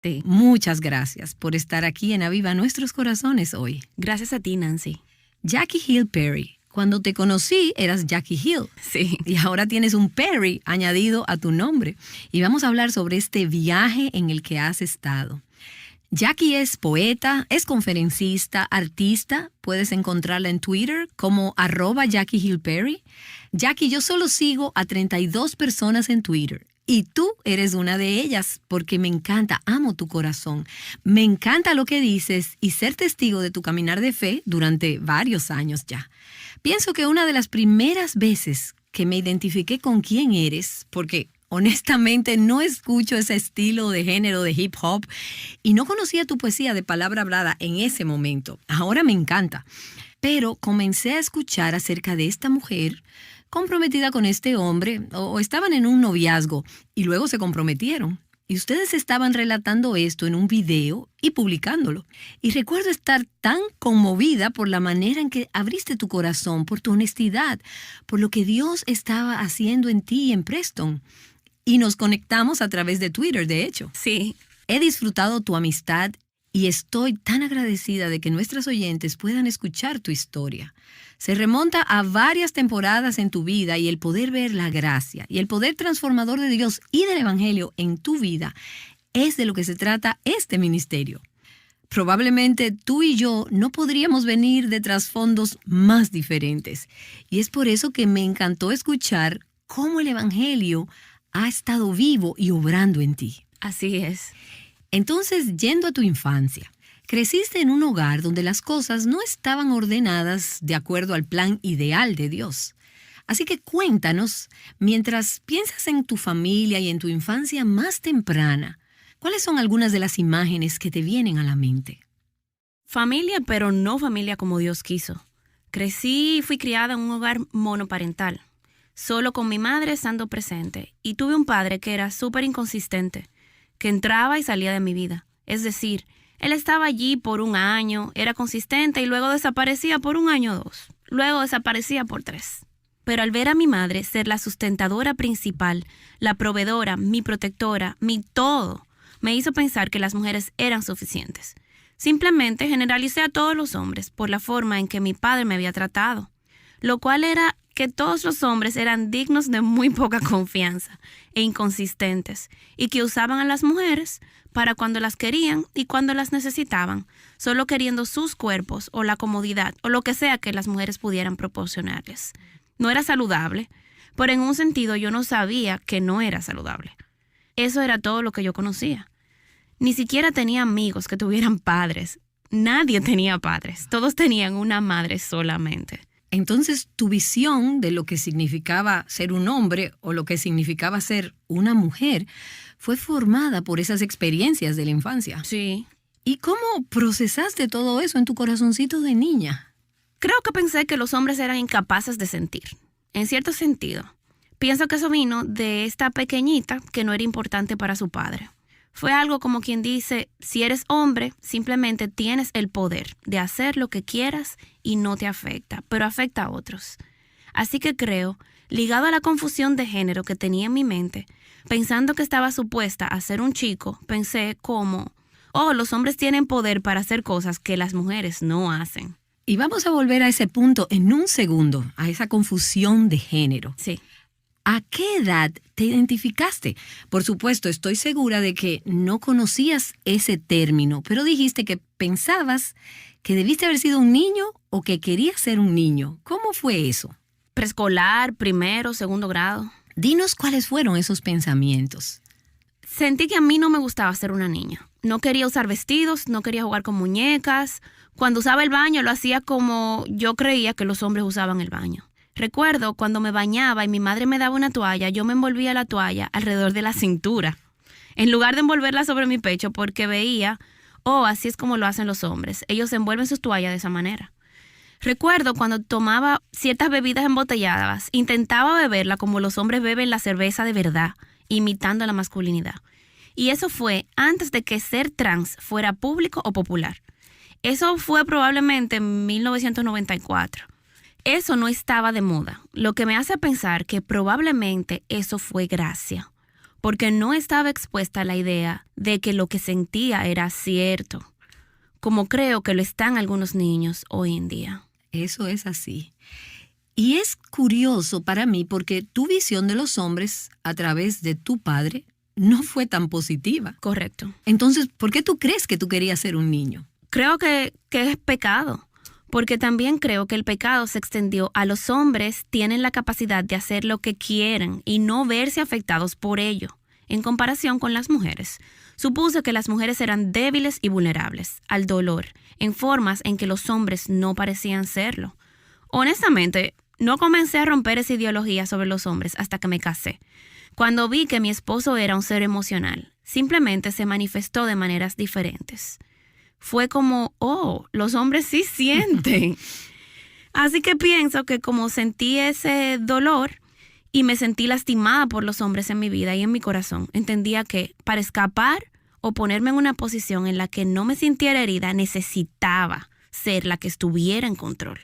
Sí. Muchas gracias por estar aquí en Aviva Nuestros Corazones hoy. Gracias a ti, Nancy. Jackie Hill Perry. Cuando te conocí eras Jackie Hill. Sí. Y ahora tienes un Perry añadido a tu nombre. Y vamos a hablar sobre este viaje en el que has estado. Jackie es poeta, es conferencista, artista. Puedes encontrarla en Twitter como @JackieHillPerry. Jackie, yo solo sigo a 32 personas en Twitter. Y tú eres una de ellas porque me encanta, amo tu corazón. Me encanta lo que dices y ser testigo de tu caminar de fe durante varios años ya. Pienso que una de las primeras veces que me identifiqué con quién eres, porque honestamente no escucho ese estilo de género de hip hop y no conocía tu poesía de palabra hablada en ese momento. Ahora me encanta. Pero comencé a escuchar acerca de esta mujer comprometida con este hombre o estaban en un noviazgo y luego se comprometieron. Y ustedes estaban relatando esto en un video y publicándolo. Y recuerdo estar tan conmovida por la manera en que abriste tu corazón, por tu honestidad, por lo que Dios estaba haciendo en ti y en Preston. Y nos conectamos a través de Twitter, de hecho. Sí. He disfrutado tu amistad y estoy tan agradecida de que nuestros oyentes puedan escuchar tu historia. Se remonta a varias temporadas en tu vida y el poder ver la gracia y el poder transformador de Dios y del Evangelio en tu vida es de lo que se trata este ministerio. Probablemente tú y yo no podríamos venir de trasfondos más diferentes. Y es por eso que me encantó escuchar cómo el Evangelio ha estado vivo y obrando en ti. Así es. Entonces, yendo a tu infancia, creciste en un hogar donde las cosas no estaban ordenadas de acuerdo al plan ideal de Dios. Así que cuéntanos, mientras piensas en tu familia y en tu infancia más temprana, ¿cuáles son algunas de las imágenes que te vienen a la mente? Familia, pero no familia como Dios quiso. Crecí y fui criada en un hogar monoparental, solo con mi madre estando presente, y tuve un padre que era súper inconsistente, que entraba y salía de mi vida. Es decir, él estaba allí por un año, era consistente y luego desaparecía por un año o 2. Luego desaparecía por 3. Pero al ver a mi madre ser la sustentadora principal, la proveedora, mi protectora, mi todo, me hizo pensar que las mujeres eran suficientes. Simplemente generalicé a todos los hombres por la forma en que mi padre me había tratado, lo cual era que todos los hombres eran dignos de muy poca confianza e inconsistentes y que usaban a las mujeres para cuando las querían y cuando las necesitaban, solo queriendo sus cuerpos o la comodidad o lo que sea que las mujeres pudieran proporcionarles. No era saludable, pero en un sentido yo no sabía que no era saludable. Eso era todo lo que yo conocía. Ni siquiera tenía amigos que tuvieran padres. Nadie tenía padres. Todos tenían una madre solamente. Entonces, tu visión de lo que significaba ser un hombre o lo que significaba ser una mujer fue formada por esas experiencias de la infancia. Sí. ¿Y cómo procesaste todo eso en tu corazoncito de niña? Creo que pensé que los hombres eran incapaces de sentir. En cierto sentido. Pienso que eso vino de esta pequeñita que no era importante para su padre. Fue algo como quien dice, si eres hombre, simplemente tienes el poder de hacer lo que quieras y no te afecta, pero afecta a otros. Así que creo, ligado a la confusión de género que tenía en mi mente, pensando que estaba supuesta a ser un chico, pensé como, los hombres tienen poder para hacer cosas que las mujeres no hacen. Y vamos a volver a ese punto en un segundo, a esa confusión de género. Sí. ¿A qué edad te identificaste? Por supuesto, estoy segura de que no conocías ese término, pero dijiste que pensabas que debiste haber sido un niño o que querías ser un niño. ¿Cómo fue eso? Preescolar, primero, segundo grado. Dinos cuáles fueron esos pensamientos. Sentí que a mí no me gustaba ser una niña. No quería usar vestidos, no quería jugar con muñecas. Cuando usaba el baño lo hacía como yo creía que los hombres usaban el baño. Recuerdo cuando me bañaba y mi madre me daba una toalla, yo me envolvía la toalla alrededor de la cintura, en lugar de envolverla sobre mi pecho porque veía, así es como lo hacen los hombres. Ellos envuelven sus toallas de esa manera. Recuerdo cuando tomaba ciertas bebidas embotelladas, intentaba beberla como los hombres beben la cerveza de verdad, imitando la masculinidad. Y eso fue antes de que ser trans fuera público o popular. Eso fue probablemente en 1994. Eso no estaba de moda, lo que me hace pensar que probablemente eso fue gracia. porque no estaba expuesta a la idea de que lo que sentía era cierto, como creo que lo están algunos niños hoy en día. Eso es así. Y es curioso para mí porque tu visión de los hombres a través de tu padre no fue tan positiva. Correcto. Entonces, ¿por qué tú crees que tú querías ser un niño? Creo que es pecado, porque también creo que el pecado se extendió a los hombres. Tienen la capacidad de hacer lo que quieren y no verse afectados por ello, en comparación con las mujeres. Supuse que las mujeres eran débiles y vulnerables al dolor, en formas en que los hombres no parecían serlo. Honestamente, no comencé a romper esa ideología sobre los hombres hasta que me casé. Cuando vi que mi esposo era un ser emocional, simplemente se manifestó de maneras diferentes. Fue como, los hombres sí sienten. Así que pienso que como sentí ese dolor y me sentí lastimada por los hombres en mi vida y en mi corazón, entendía que para escapar o ponerme en una posición en la que no me sintiera herida, necesitaba ser la que estuviera en control.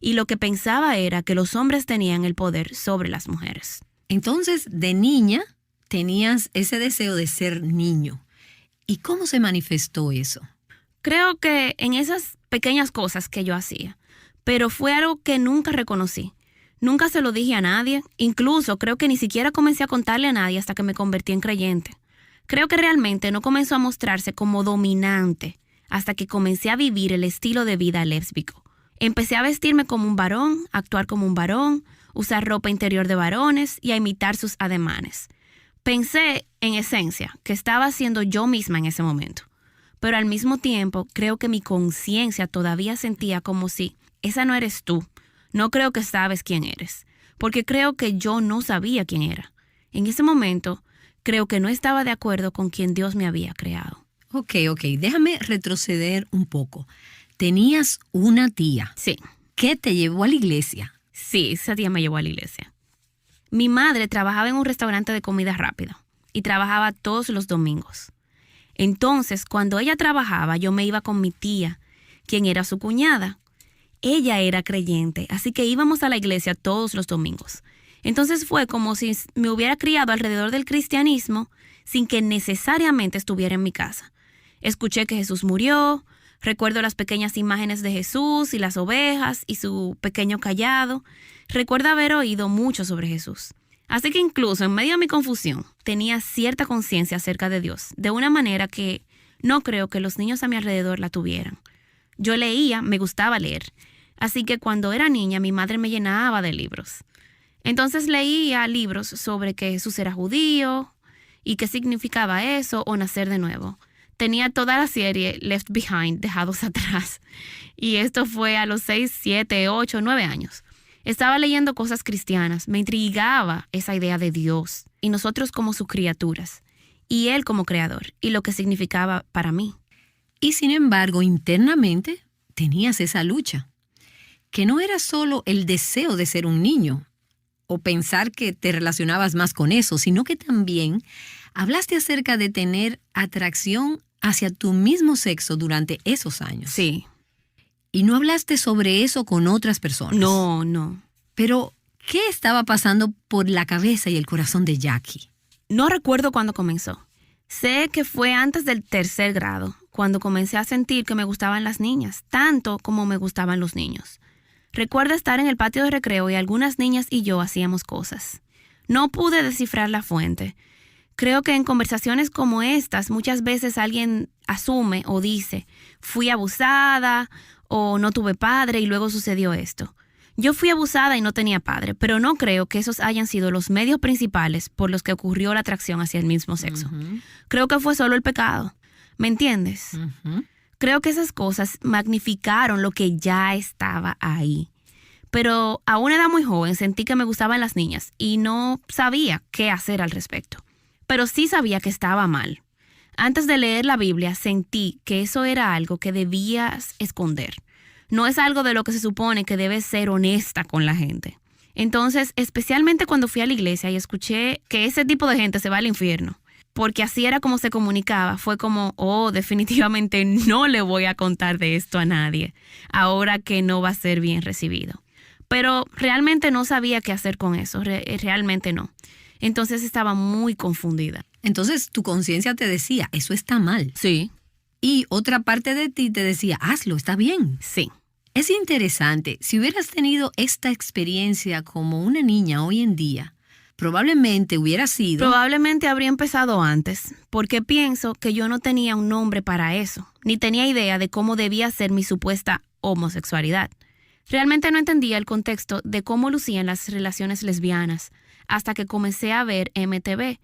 Y lo que pensaba era que los hombres tenían el poder sobre las mujeres. Entonces, de niña, tenías ese deseo de ser niño. ¿Y cómo se manifestó eso? Creo que en esas pequeñas cosas que yo hacía, pero fue algo que nunca reconocí. Nunca se lo dije a nadie, incluso creo que ni siquiera comencé a contarle a nadie hasta que me convertí en creyente. Creo que realmente no comenzó a mostrarse como dominante hasta que comencé a vivir el estilo de vida lésbico. Empecé a vestirme como un varón, a actuar como un varón, usar ropa interior de varones y a imitar sus ademanes. Pensé, en esencia, que estaba siendo yo misma en ese momento. Pero al mismo tiempo, creo que mi conciencia todavía sentía como si, esa no eres tú. No creo que sabes quién eres. Porque creo que yo no sabía quién era. En ese momento, creo que no estaba de acuerdo con quien Dios me había creado. Ok, déjame retroceder un poco. Tenías una tía. Sí. ¿Qué te llevó a la iglesia? Sí, esa tía me llevó a la iglesia. Mi madre trabajaba en un restaurante de comida rápida y trabajaba todos los domingos. Entonces, cuando ella trabajaba, yo me iba con mi tía, quien era su cuñada. Ella era creyente, así que íbamos a la iglesia todos los domingos. Entonces fue como si me hubiera criado alrededor del cristianismo sin que necesariamente estuviera en mi casa. Escuché que Jesús murió. Recuerdo las pequeñas imágenes de Jesús y las ovejas y su pequeño cayado. Recuerdo haber oído mucho sobre Jesús. Así que incluso en medio de mi confusión, tenía cierta conciencia acerca de Dios, de una manera que no creo que los niños a mi alrededor la tuvieran. Yo leía, me gustaba leer. Así que cuando era niña, mi madre me llenaba de libros. Entonces leía libros sobre que Jesús era judío y qué significaba eso o nacer de nuevo. Tenía toda la serie Left Behind, Dejados Atrás. Y esto fue a los 6, 7, 8, 9 años. Estaba leyendo cosas cristianas. Me intrigaba esa idea de Dios y nosotros como sus criaturas. Y Él como creador y lo que significaba para mí. Y sin embargo, internamente tenías esa lucha. Que no era solo el deseo de ser un niño o pensar que te relacionabas más con eso, sino que también hablaste acerca de tener atracción hacia tu mismo sexo durante esos años. Sí. Y no hablaste sobre eso con otras personas. No. Pero, ¿qué estaba pasando por la cabeza y el corazón de Jackie? No recuerdo cuándo comenzó. Sé que fue antes del 3er grado, cuando comencé a sentir que me gustaban las niñas, tanto como me gustaban los niños. Recuerdo estar en el patio de recreo y algunas niñas y yo hacíamos cosas. No pude descifrar la fuente. Creo que en conversaciones como estas muchas veces alguien asume o dice, fui abusada o no tuve padre y luego sucedió esto. Yo fui abusada y no tenía padre, pero no creo que esos hayan sido los medios principales por los que ocurrió la atracción hacia el mismo sexo. Creo que fue solo el pecado. ¿Me entiendes? Creo que esas cosas magnificaron lo que ya estaba ahí. Pero a una edad muy joven sentí que me gustaban las niñas y no sabía qué hacer al respecto. Pero sí sabía que estaba mal. Antes de leer la Biblia sentí que eso era algo que debías esconder. No es algo de lo que se supone que debes ser honesta con la gente. Entonces, especialmente cuando fui a la iglesia y escuché que ese tipo de gente se va al infierno, porque así era como se comunicaba, fue como, definitivamente no le voy a contar de esto a nadie, ahora que no va a ser bien recibido. Pero realmente no sabía qué hacer con eso, realmente no. Entonces estaba muy confundida. Entonces tu conciencia te decía, eso está mal. Sí. Y otra parte de ti te decía, hazlo, está bien. Sí. Es interesante, si hubieras tenido esta experiencia como una niña hoy en día, probablemente hubiera sido... Probablemente habría empezado antes, porque pienso que yo no tenía un nombre para eso, ni tenía idea de cómo debía ser mi supuesta homosexualidad. Realmente no entendía el contexto de cómo lucían las relaciones lesbianas, hasta que comencé a ver MTV,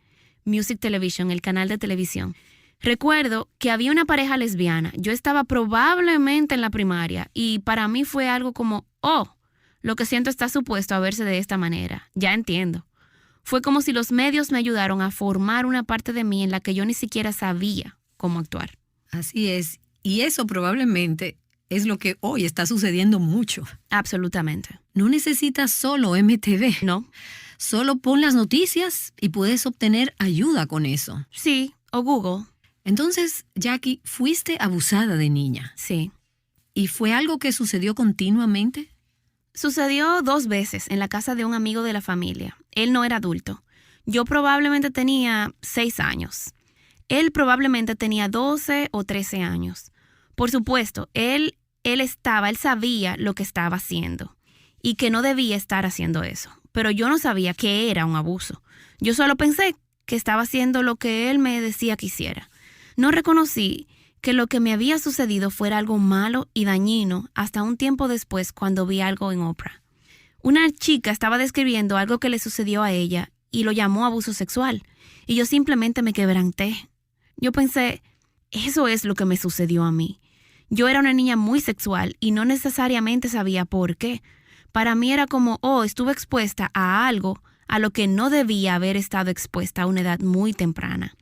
Music Television, el canal de televisión. Recuerdo que había una pareja lesbiana. Yo estaba probablemente en la primaria y para mí fue algo como, oh, lo que siento está supuesto a verse de esta manera. Ya entiendo. Fue como si los medios me ayudaron a formar una parte de mí en la que yo ni siquiera sabía cómo actuar. Así es. Y eso probablemente es lo que hoy está sucediendo mucho. Absolutamente. No necesitas solo MTV. ¿No? Solo pon las noticias y puedes obtener ayuda con eso. Sí, o Google. Entonces, Jackie, fuiste abusada de niña. Sí. ¿Y fue algo que sucedió continuamente? Sucedió 2 veces en la casa de un amigo de la familia. Él no era adulto. Yo probablemente tenía 6 años. Él probablemente tenía 12 o 13 años. Por supuesto, él sabía lo que estaba haciendo y que no debía estar haciendo eso. Pero yo no sabía que era un abuso. Yo solo pensé que estaba haciendo lo que él me decía que hiciera. No reconocí que lo que me había sucedido fuera algo malo y dañino hasta un tiempo después cuando vi algo en Oprah. Una chica estaba describiendo algo que le sucedió a ella y lo llamó abuso sexual. Y yo simplemente me quebranté. Yo pensé, eso es lo que me sucedió a mí. Yo era una niña muy sexual y no necesariamente sabía por qué. Para mí era como, estuve expuesta a algo a lo que no debía haber estado expuesta a una edad muy temprana.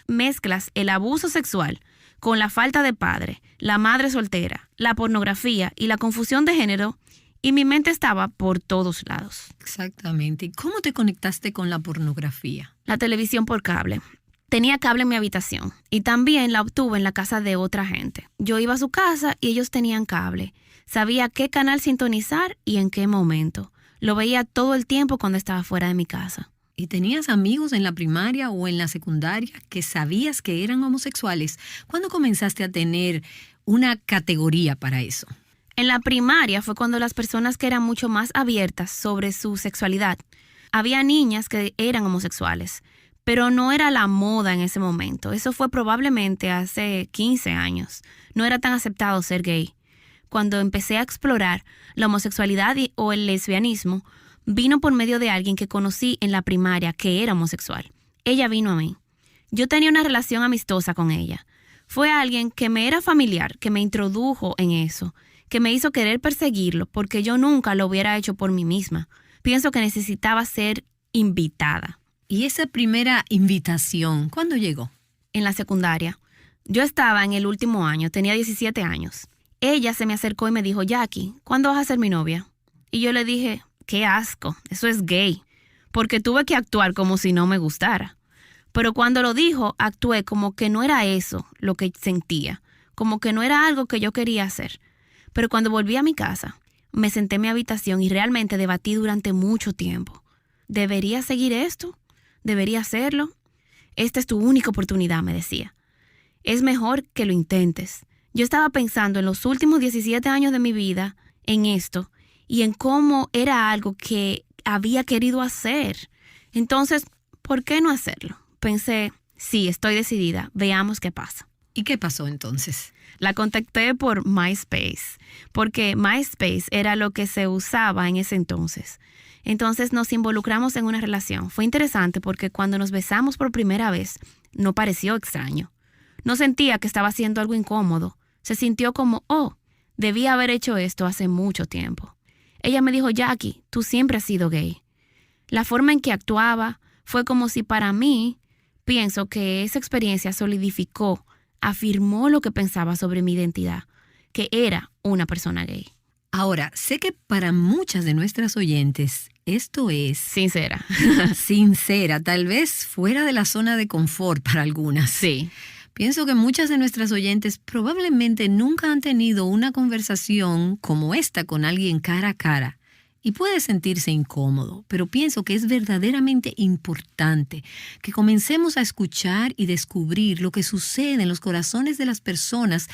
Mezclas el abuso sexual con la falta de padre, la madre soltera, la pornografía y la confusión de género, y mi mente estaba por todos lados. Exactamente. ¿Y cómo te conectaste con la pornografía? La televisión por cable. Tenía cable en mi habitación y también la obtuve en la casa de otra gente. Yo iba a su casa y ellos tenían cable. Sabía qué canal sintonizar y en qué momento. Lo veía todo el tiempo cuando estaba fuera de mi casa. ¿Y tenías amigos en la primaria o en la secundaria que sabías que eran homosexuales? ¿Cuándo comenzaste a tener una categoría para eso? En la primaria fue cuando las personas que eran mucho más abiertas sobre su sexualidad. Había niñas que eran homosexuales, pero no era la moda en ese momento. Eso fue probablemente hace 15 años. No era tan aceptado ser gay. Cuando empecé a explorar la homosexualidad o el lesbianismo, vino por medio de alguien que conocí en la primaria que era homosexual. Ella vino a mí. Yo tenía una relación amistosa con ella. Fue alguien que me era familiar, que me introdujo en eso, que me hizo querer perseguirlo porque yo nunca lo hubiera hecho por mí misma. Pienso que necesitaba ser invitada. ¿Y esa primera invitación, cuándo llegó? En la secundaria. Yo estaba en el último año, tenía 17 años. Ella se me acercó y me dijo, Jackie, ¿cuándo vas a ser mi novia? Y yo le dije, qué asco, eso es gay, porque tuve que actuar como si no me gustara. Pero cuando lo dijo, actué como que no era eso lo que sentía, como que no era algo que yo quería hacer. Pero cuando volví a mi casa, me senté en mi habitación y realmente debatí durante mucho tiempo. ¿Debería seguir esto? ¿Debería hacerlo? Esta es tu única oportunidad, me decía. Es mejor que lo intentes. Yo estaba pensando en los últimos 17 años de mi vida, en esto, y en cómo era algo que había querido hacer. Entonces, ¿por qué no hacerlo? Pensé, sí, estoy decidida, veamos qué pasa. ¿Y qué pasó entonces? La contacté por MySpace, porque MySpace era lo que se usaba en ese entonces. Entonces nos involucramos en una relación. Fue interesante porque cuando nos besamos por primera vez, no pareció extraño. No sentía que estaba haciendo algo incómodo. Se sintió como, debía haber hecho esto hace mucho tiempo. Ella me dijo, Jackie, tú siempre has sido gay. La forma en que actuaba fue como si para mí, pienso que esa experiencia solidificó, afirmó lo que pensaba sobre mi identidad, que era una persona gay. Ahora, sé que para muchas de nuestras oyentes esto es... Sincera. sincera, tal vez fuera de la zona de confort para algunas. Sí. Pienso que muchas de nuestras oyentes probablemente nunca han tenido una conversación como esta con alguien cara a cara Y puede sentirse incómodo, pero pienso que es verdaderamente importante que comencemos a escuchar y descubrir lo que sucede en los corazones de las personas,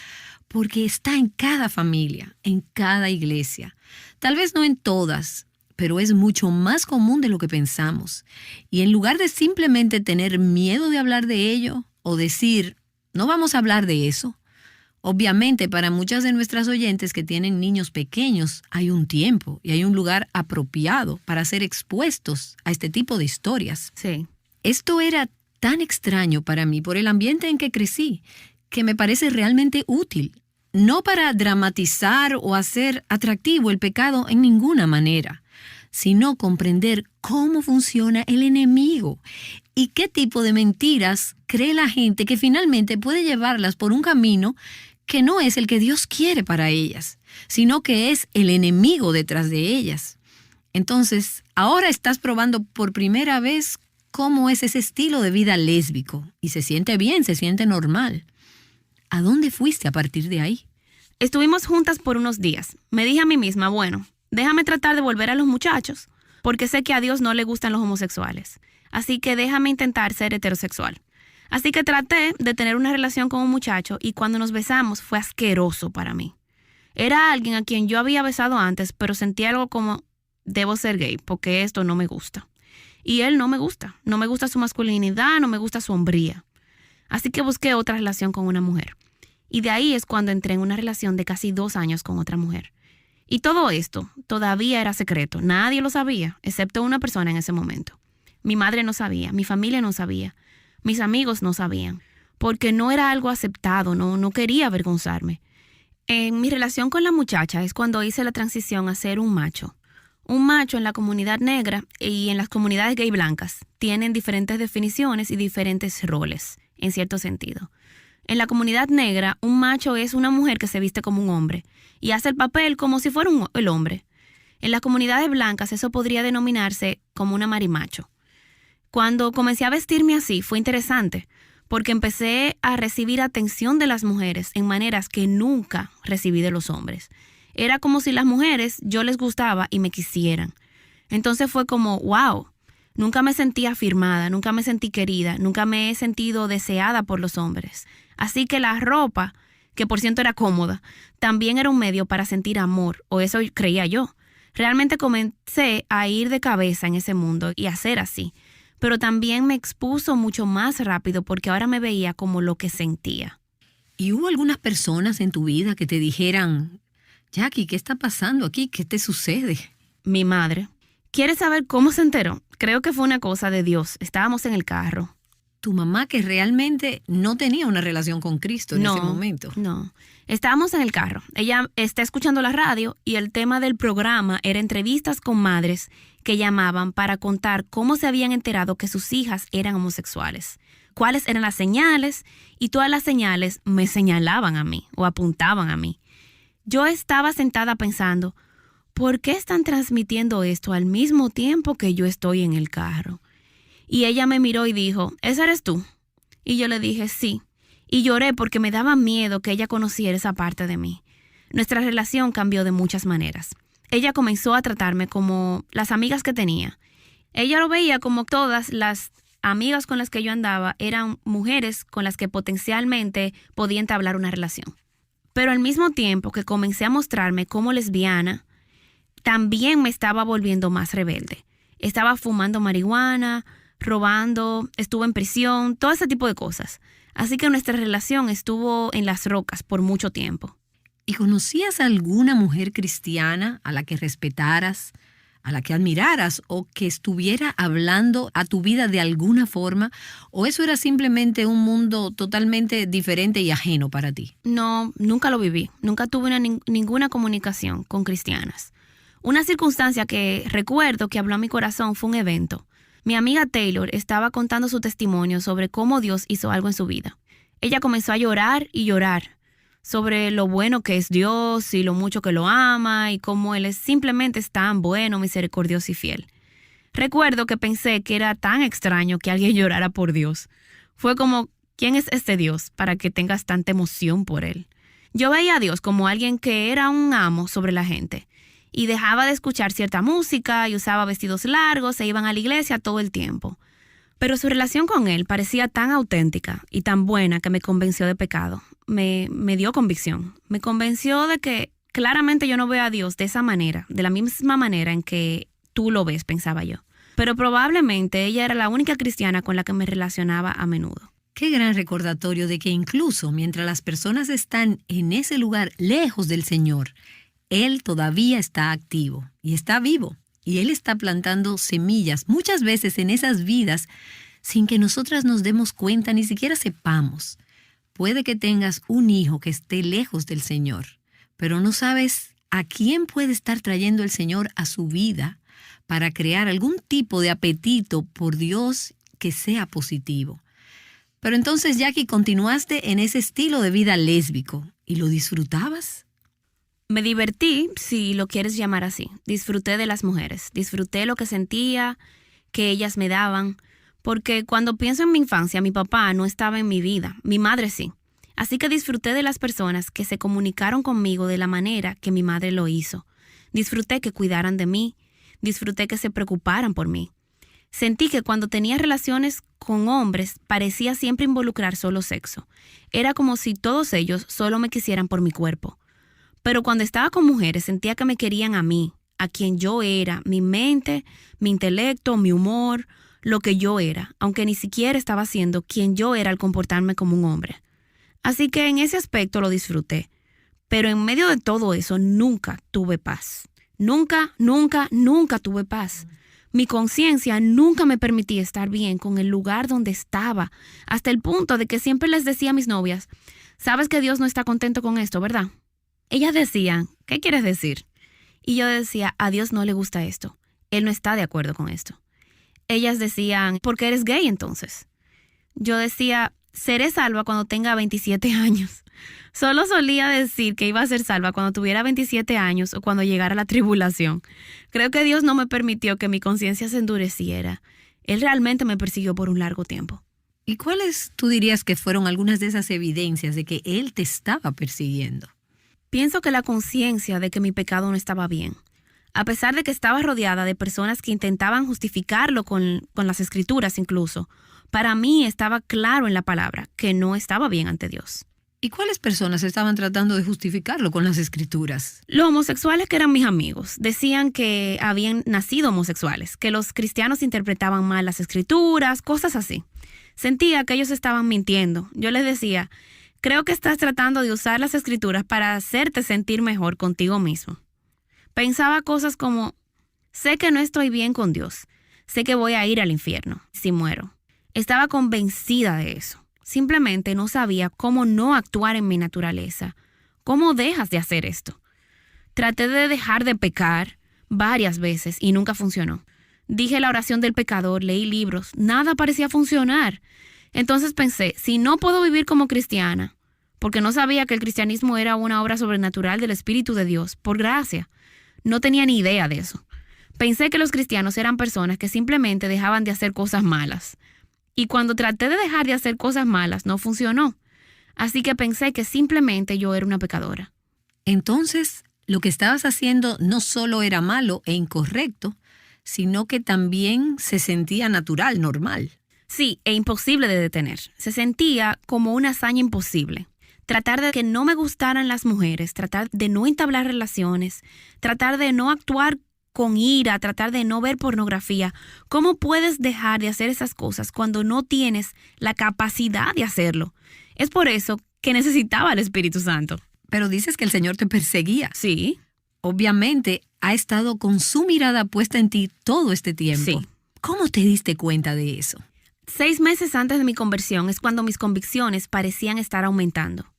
porque está en cada familia, en cada iglesia. Tal vez no en todas, pero es mucho más común de lo que pensamos. Y en lugar de simplemente tener miedo de hablar de ello o decir, no vamos a hablar de eso, obviamente, para muchas de nuestras oyentes que tienen niños pequeños, hay un tiempo y hay un lugar apropiado para ser expuestos a este tipo de historias. Sí. Esto era tan extraño para mí por el ambiente en que crecí, que me parece realmente útil. No para dramatizar o hacer atractivo el pecado en ninguna manera, sino comprender cómo funciona el enemigo y qué tipo de mentiras cree la gente que finalmente puede llevarlas por un camino que no es el que Dios quiere para ellas, sino que es el enemigo detrás de ellas. Entonces, ahora estás probando por primera vez cómo es ese estilo de vida lésbico y se siente bien, se siente normal. ¿A dónde fuiste a partir de ahí? Estuvimos juntas por unos días. Me dije a mí misma, bueno, déjame tratar de volver a los muchachos, porque sé que a Dios no le gustan los homosexuales. Así que déjame intentar ser heterosexual. Así que traté de tener una relación con un muchacho y cuando nos besamos fue asqueroso para mí. Era alguien a quien yo había besado antes, pero sentí algo como, debo ser gay, porque esto no me gusta. Y él no me gusta. No me gusta su masculinidad, no me gusta su hombría. Así que busqué otra relación con una mujer. Y de ahí es cuando entré en una relación de casi 2 años con otra mujer. Y todo esto todavía era secreto. Nadie lo sabía, excepto una persona en ese momento. Mi madre no sabía, mi familia no sabía, mis amigos no sabían, porque no era algo aceptado, no quería avergonzarme. En mi relación con la muchacha es cuando hice la transición a ser un macho. Un macho en la comunidad negra y en las comunidades gay blancas tienen diferentes definiciones y diferentes roles, en cierto sentido. En la comunidad negra, un macho es una mujer que se viste como un hombre y hace el papel como si fuera el hombre. En las comunidades blancas eso podría denominarse como una marimacho. Cuando comencé a vestirme así fue interesante porque empecé a recibir atención de las mujeres en maneras que nunca recibí de los hombres. Era como si las mujeres yo les gustaba y me quisieran. Entonces fue como, wow, nunca me sentí afirmada, nunca me sentí querida, nunca me he sentido deseada por los hombres. Así que la ropa, que por cierto era cómoda, también era un medio para sentir amor, o eso creía yo. Realmente comencé a ir de cabeza en ese mundo y a ser así. Pero también me expuso mucho más rápido porque ahora me veía como lo que sentía. ¿Y hubo algunas personas en tu vida que te dijeran, Jackie, ¿qué está pasando aquí? ¿Qué te sucede? Mi madre. ¿Quieres saber cómo se enteró? Creo que fue una cosa de Dios. Estábamos en el carro. Tu mamá, que realmente no tenía una relación con Cristo en ese momento. No. Estábamos en el carro. Ella está escuchando la radio y el tema del programa era entrevistas con madres que llamaban para contar cómo se habían enterado que sus hijas eran homosexuales, cuáles eran las señales, y todas las señales me señalaban a mí o apuntaban a mí. Yo estaba sentada pensando, ¿por qué están transmitiendo esto al mismo tiempo que yo estoy en el carro? Y ella me miró y dijo, ¿esa eres tú? Y yo le dije, sí. Y lloré porque me daba miedo que ella conociera esa parte de mí. Nuestra relación cambió de muchas maneras. Ella comenzó a tratarme como las amigas que tenía. Ella lo veía como todas las amigas con las que yo andaba eran mujeres con las que potencialmente podía entablar una relación. Pero al mismo tiempo que comencé a mostrarme como lesbiana, también me estaba volviendo más rebelde. Estaba fumando marihuana, robando, estuve en prisión, todo ese tipo de cosas. Así que nuestra relación estuvo en las rocas por mucho tiempo. ¿Y conocías a alguna mujer cristiana a la que respetaras, a la que admiraras o que estuviera hablando a tu vida de alguna forma? ¿O eso era simplemente un mundo totalmente diferente y ajeno para ti? No, nunca lo viví. Nunca tuve ninguna comunicación con cristianas. Una circunstancia que recuerdo que habló a mi corazón fue un evento. Mi amiga Taylor estaba contando su testimonio sobre cómo Dios hizo algo en su vida. Ella comenzó a llorar y llorar sobre lo bueno que es Dios y lo mucho que lo ama y cómo Él simplemente es tan bueno, misericordioso y fiel. Recuerdo que pensé que era tan extraño que alguien llorara por Dios. Fue como, ¿quién es este Dios para que tengas tanta emoción por Él? Yo veía a Dios como alguien que era un amo sobre la gente y dejaba de escuchar cierta música y usaba vestidos largos e iban a la iglesia todo el tiempo. Pero su relación con él parecía tan auténtica y tan buena que me convenció de pecado. Me dio convicción. Me convenció de que claramente yo no veo a Dios de esa manera, de la misma manera en que tú lo ves, pensaba yo. Pero probablemente ella era la única cristiana con la que me relacionaba a menudo. Qué gran recordatorio de que incluso mientras las personas están en ese lugar lejos del Señor, Él todavía está activo y está vivo. Y Él está plantando semillas muchas veces en esas vidas sin que nosotras nos demos cuenta, ni siquiera sepamos. Puede que tengas un hijo que esté lejos del Señor, pero no sabes a quién puede estar trayendo el Señor a su vida para crear algún tipo de apetito por Dios que sea positivo. Pero entonces, Jackie, continuaste en ese estilo de vida lésbico y lo disfrutabas. Me divertí, si lo quieres llamar así. Disfruté de las mujeres. Disfruté lo que sentía, que ellas me daban. Porque cuando pienso en mi infancia, mi papá no estaba en mi vida. Mi madre sí. Así que disfruté de las personas que se comunicaron conmigo de la manera que mi madre lo hizo. Disfruté que cuidaran de mí. Disfruté que se preocuparan por mí. Sentí que cuando tenía relaciones con hombres parecía siempre involucrar solo sexo. Era como si todos ellos solo me quisieran por mi cuerpo. Pero cuando estaba con mujeres sentía que me querían a mí, a quien yo era, mi mente, mi intelecto, mi humor, lo que yo era, aunque ni siquiera estaba siendo quien yo era al comportarme como un hombre. Así que en ese aspecto lo disfruté. Pero en medio de todo eso nunca tuve paz. Nunca tuve paz. Mi conciencia nunca me permitía estar bien con el lugar donde estaba, hasta el punto de que siempre les decía a mis novias, ¿sabes que Dios no está contento con esto, verdad? Ellas decían, ¿qué quieres decir? Y yo decía, a Dios no le gusta esto. Él no está de acuerdo con esto. Ellas decían, ¿por qué eres gay entonces? Yo decía, seré salva cuando tenga 27 años. Solo solía decir que iba a ser salva cuando tuviera 27 años o cuando llegara la tribulación. Creo que Dios no me permitió que mi conciencia se endureciera. Él realmente me persiguió por un largo tiempo. ¿Y cuáles tú dirías que fueron algunas de esas evidencias de que Él te estaba persiguiendo? Pienso que la conciencia de que mi pecado no estaba bien. A pesar de que estaba rodeada de personas que intentaban justificarlo con las escrituras incluso, para mí estaba claro en la palabra que no estaba bien ante Dios. ¿Y cuáles personas estaban tratando de justificarlo con las escrituras? Los homosexuales que eran mis amigos decían que habían nacido homosexuales, que los cristianos interpretaban mal las escrituras, cosas así. Sentía que ellos estaban mintiendo. Yo les decía, creo que estás tratando de usar las escrituras para hacerte sentir mejor contigo mismo. Pensaba cosas como, sé que no estoy bien con Dios, sé que voy a ir al infierno si muero. Estaba convencida de eso. Simplemente no sabía cómo no actuar en mi naturaleza. ¿Cómo dejas de hacer esto? Traté de dejar de pecar varias veces y nunca funcionó. Dije la oración del pecador, leí libros, nada parecía funcionar. Entonces pensé, si no puedo vivir como cristiana, porque no sabía que el cristianismo era una obra sobrenatural del Espíritu de Dios, por gracia. No tenía ni idea de eso. Pensé que los cristianos eran personas que simplemente dejaban de hacer cosas malas. Y cuando traté de dejar de hacer cosas malas, no funcionó. Así que pensé que simplemente yo era una pecadora. Entonces, lo que estabas haciendo no solo era malo e incorrecto, sino que también se sentía natural, normal. Sí, e imposible de detener. Se sentía como una hazaña imposible. Tratar de que no me gustaran las mujeres, tratar de no entablar relaciones, tratar de no actuar con ira, tratar de no ver pornografía. ¿Cómo puedes dejar de hacer esas cosas cuando no tienes la capacidad de hacerlo? Es por eso que necesitaba el Espíritu Santo. Pero dices que el Señor te perseguía. Sí. Obviamente ha estado con su mirada puesta en ti todo este tiempo. Sí. ¿Cómo te diste cuenta de eso? 6 meses antes de mi conversión es cuando mis convicciones parecían estar aumentando.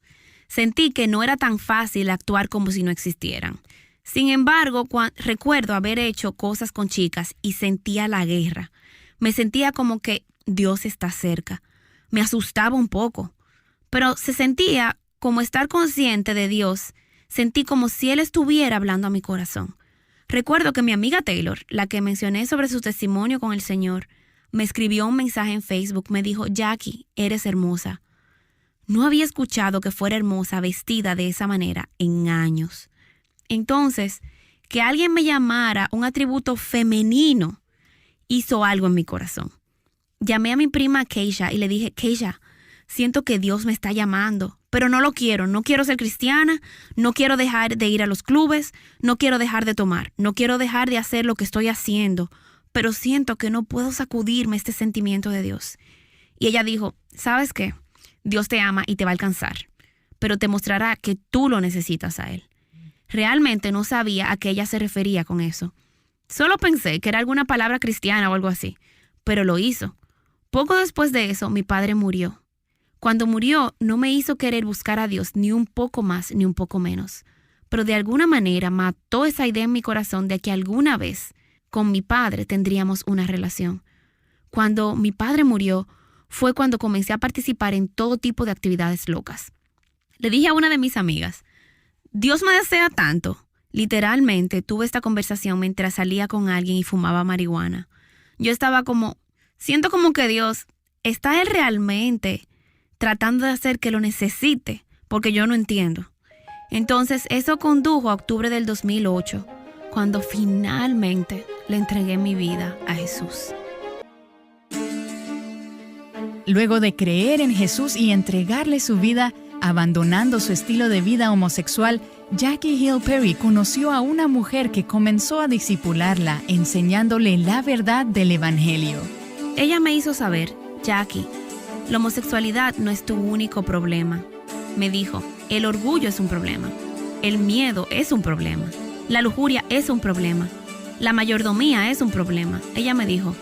Sentí que no era tan fácil actuar como si no existieran. Sin embargo, recuerdo haber hecho cosas con chicas y sentía la guerra. Me sentía como que Dios está cerca. Me asustaba un poco, pero se sentía como estar consciente de Dios. Sentí como si Él estuviera hablando a mi corazón. Recuerdo que mi amiga Taylor, la que mencioné sobre su testimonio con el Señor, me escribió un mensaje en Facebook. Me dijo, Jackie, eres hermosa. No había escuchado que fuera hermosa vestida de esa manera en años. Entonces, Que alguien me llamara un atributo femenino hizo algo en mi corazón. Llamé a mi prima Keisha y le dije, Keisha, siento que Dios me está llamando, pero no lo quiero. No quiero ser cristiana, no quiero dejar de ir a los clubes, no quiero dejar de tomar, no quiero dejar de hacer lo que estoy haciendo, pero siento que no puedo sacudirme este sentimiento de Dios. Y ella dijo, ¿sabes qué? Dios te ama y te va a alcanzar, pero te mostrará que tú lo necesitas a Él. Realmente no sabía a qué ella se refería con eso. Solo pensé que era alguna palabra cristiana o algo así, pero lo hizo. Poco después de eso, mi padre murió. Cuando murió, no me hizo querer buscar a Dios ni un poco más ni un poco menos, pero de alguna manera mató esa idea en mi corazón de que alguna vez con mi padre tendríamos una relación. Cuando mi padre murió, fue cuando comencé a participar en todo tipo de actividades locas. Le dije a una de mis amigas, Dios me desea tanto. Literalmente tuve esta conversación mientras salía con alguien y fumaba marihuana. Yo estaba siento como que Dios, ¿está Él realmente tratando de hacer que lo necesite? Porque yo no entiendo. Entonces eso condujo a octubre del 2008, cuando finalmente le entregué mi vida a Jesús. Luego de creer en Jesús y entregarle su vida, abandonando su estilo de vida homosexual, Jackie Hill Perry conoció a una mujer que comenzó a discipularla, enseñándole la verdad del Evangelio. Ella me hizo saber, Jackie, la homosexualidad no es tu único problema. Me dijo, el orgullo es un problema, el miedo es un problema, la lujuria es un problema, la mayordomía es un problema. Ella me dijo,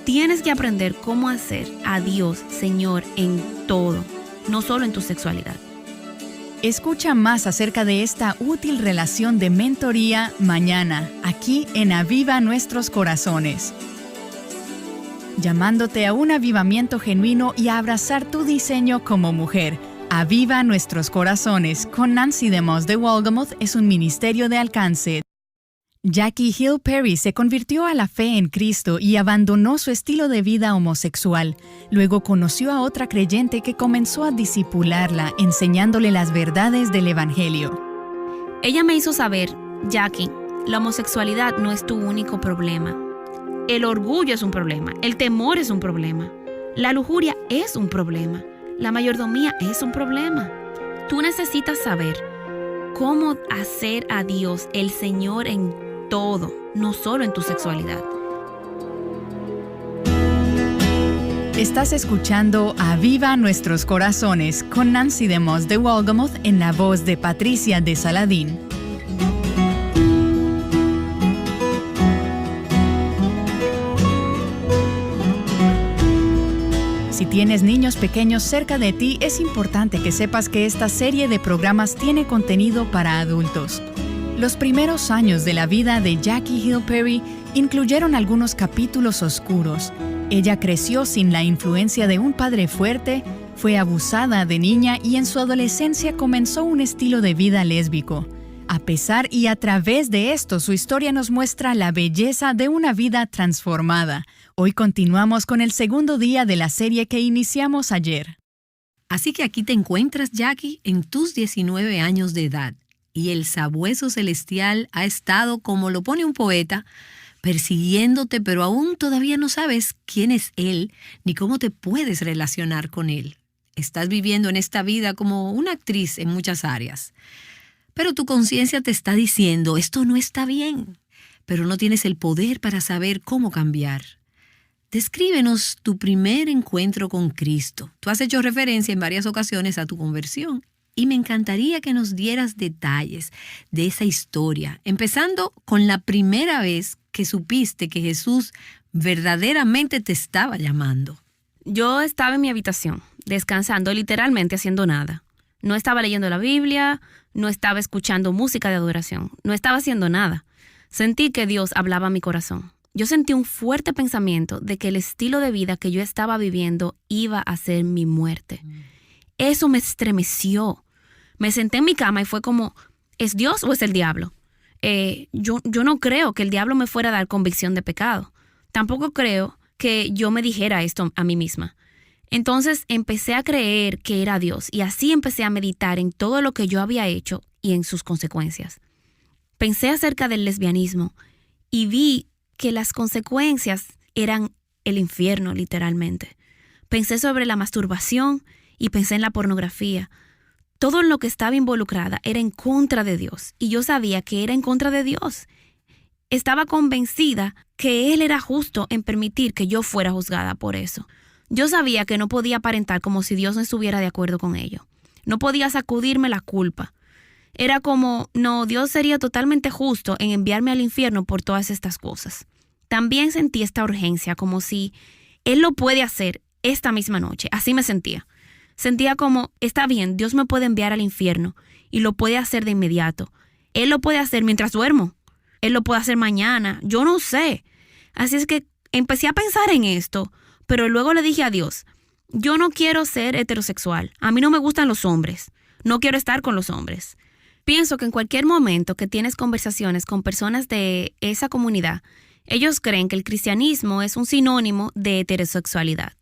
tienes que aprender cómo hacer a Dios Señor en todo, no solo en tu sexualidad. Escucha más acerca de esta útil relación de mentoría mañana, aquí en Aviva Nuestros Corazones. Llamándote a un avivamiento genuino y a abrazar tu diseño como mujer. Aviva Nuestros Corazones con Nancy DeMoss de Walgamoth es un ministerio de alcance. Jackie Hill Perry se convirtió a la fe en Cristo y abandonó su estilo de vida homosexual. Luego conoció a otra creyente que comenzó a discipularla, enseñándole las verdades del Evangelio. Ella me hizo saber, Jackie, la homosexualidad no es tu único problema. El orgullo es un problema, el temor es un problema, la lujuria es un problema, la mayordomía es un problema. Tú necesitas saber cómo hacer a Dios el Señor en todo, no solo en tu sexualidad. Estás escuchando Aviva Nuestros Corazones con Nancy DeMoss de Walgamoth en la voz de Patricia de Saladín. Si tienes niños pequeños cerca de ti, es importante que sepas que esta serie de programas tiene contenido para adultos. Los primeros años de la vida de Jackie Hill Perry incluyeron algunos capítulos oscuros. Ella creció sin la influencia de un padre fuerte, fue abusada de niña y en su adolescencia comenzó un estilo de vida lésbico. A pesar y a través de esto, su historia nos muestra la belleza de una vida transformada. Hoy continuamos con el segundo día de la serie que iniciamos ayer. Así que aquí te encuentras, Jackie, en tus 19 años de edad. Y el sabueso celestial ha estado, como lo pone un poeta, persiguiéndote, pero aún todavía no sabes quién es Él ni cómo te puedes relacionar con Él. Estás viviendo en esta vida como una actriz en muchas áreas. Pero tu conciencia te está diciendo, esto no está bien, pero no tienes el poder para saber cómo cambiar. Descríbenos tu primer encuentro con Cristo. Tú has hecho referencia en varias ocasiones a tu conversión y me encantaría que nos dieras detalles de esa historia, empezando con la primera vez que supiste que Jesús verdaderamente te estaba llamando. Yo estaba en mi habitación, descansando, literalmente haciendo nada. No estaba leyendo la Biblia, no estaba escuchando música de adoración, no estaba haciendo nada. Sentí que Dios hablaba a mi corazón. Yo sentí un fuerte pensamiento de que el estilo de vida que yo estaba viviendo iba a ser mi muerte. Eso me estremeció. Me senté en mi cama y fue como, ¿es Dios o es el diablo? Yo no creo que el diablo me fuera a dar convicción de pecado. Tampoco creo que yo me dijera esto a mí misma. Entonces empecé a creer que era Dios y así empecé a meditar en todo lo que yo había hecho y en sus consecuencias. Pensé acerca del lesbianismo y vi que las consecuencias eran el infierno, literalmente. Pensé sobre la masturbación y pensé en la pornografía. Todo en lo que estaba involucrada era en contra de Dios y yo sabía que era en contra de Dios. Estaba convencida que Él era justo en permitir que yo fuera juzgada por eso. Yo sabía que no podía aparentar como si Dios no estuviera de acuerdo con ello. No podía sacudirme la culpa. Era como, no, Dios sería totalmente justo en enviarme al infierno por todas estas cosas. También sentí esta urgencia, como si Él lo puede hacer esta misma noche. Así me sentía. Sentía como, está bien, Dios me puede enviar al infierno y lo puede hacer de inmediato. Él lo puede hacer mientras duermo. Él lo puede hacer mañana. Yo no sé. Así es que empecé a pensar en esto, pero luego le dije a Dios, yo no quiero ser heterosexual. A mí no me gustan los hombres. No quiero estar con los hombres. Pienso que en cualquier momento que tienes conversaciones con personas de esa comunidad, ellos creen que el cristianismo es un sinónimo de heterosexualidad.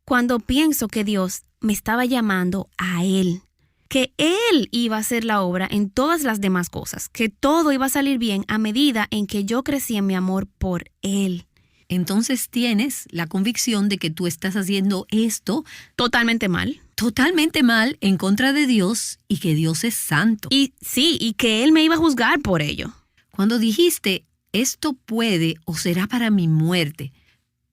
Cuando pienso que Dios me estaba llamando a Él, que Él iba a hacer la obra en todas las demás cosas, que todo iba a salir bien a medida en que yo crecía en mi amor por Él. Entonces tienes la convicción de que tú estás haciendo esto Totalmente mal. totalmente mal en contra de Dios y que Dios es santo. Y sí, y que Él me iba a juzgar por ello. Cuando dijiste, esto puede o será para mi muerte,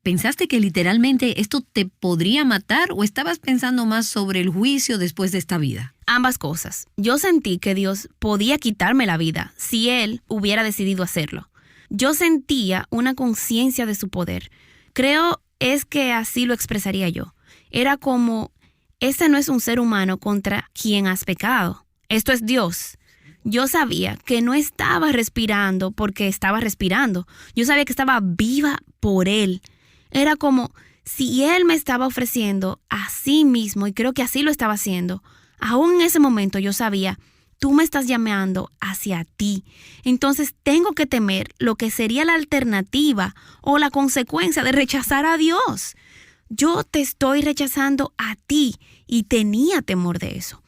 ¿pensaste que literalmente esto te podría matar o estabas pensando más sobre el juicio después de esta vida? Ambas cosas. Yo sentí que Dios podía quitarme la vida si Él hubiera decidido hacerlo. Yo sentía una conciencia de su poder. Creo es que así lo expresaría yo. Era como, este no es un ser humano contra quien has pecado. Esto es Dios. Yo sabía que no estaba respirando porque estaba respirando. Yo sabía que estaba viva por Él. Era como si Él me estaba ofreciendo a sí mismo, y creo que así lo estaba haciendo. Aún en ese momento yo sabía, tú me estás llamando hacia ti. Entonces tengo que temer lo que sería la alternativa o la consecuencia de rechazar a Dios. Yo te estoy rechazando a ti y tenía temor de eso.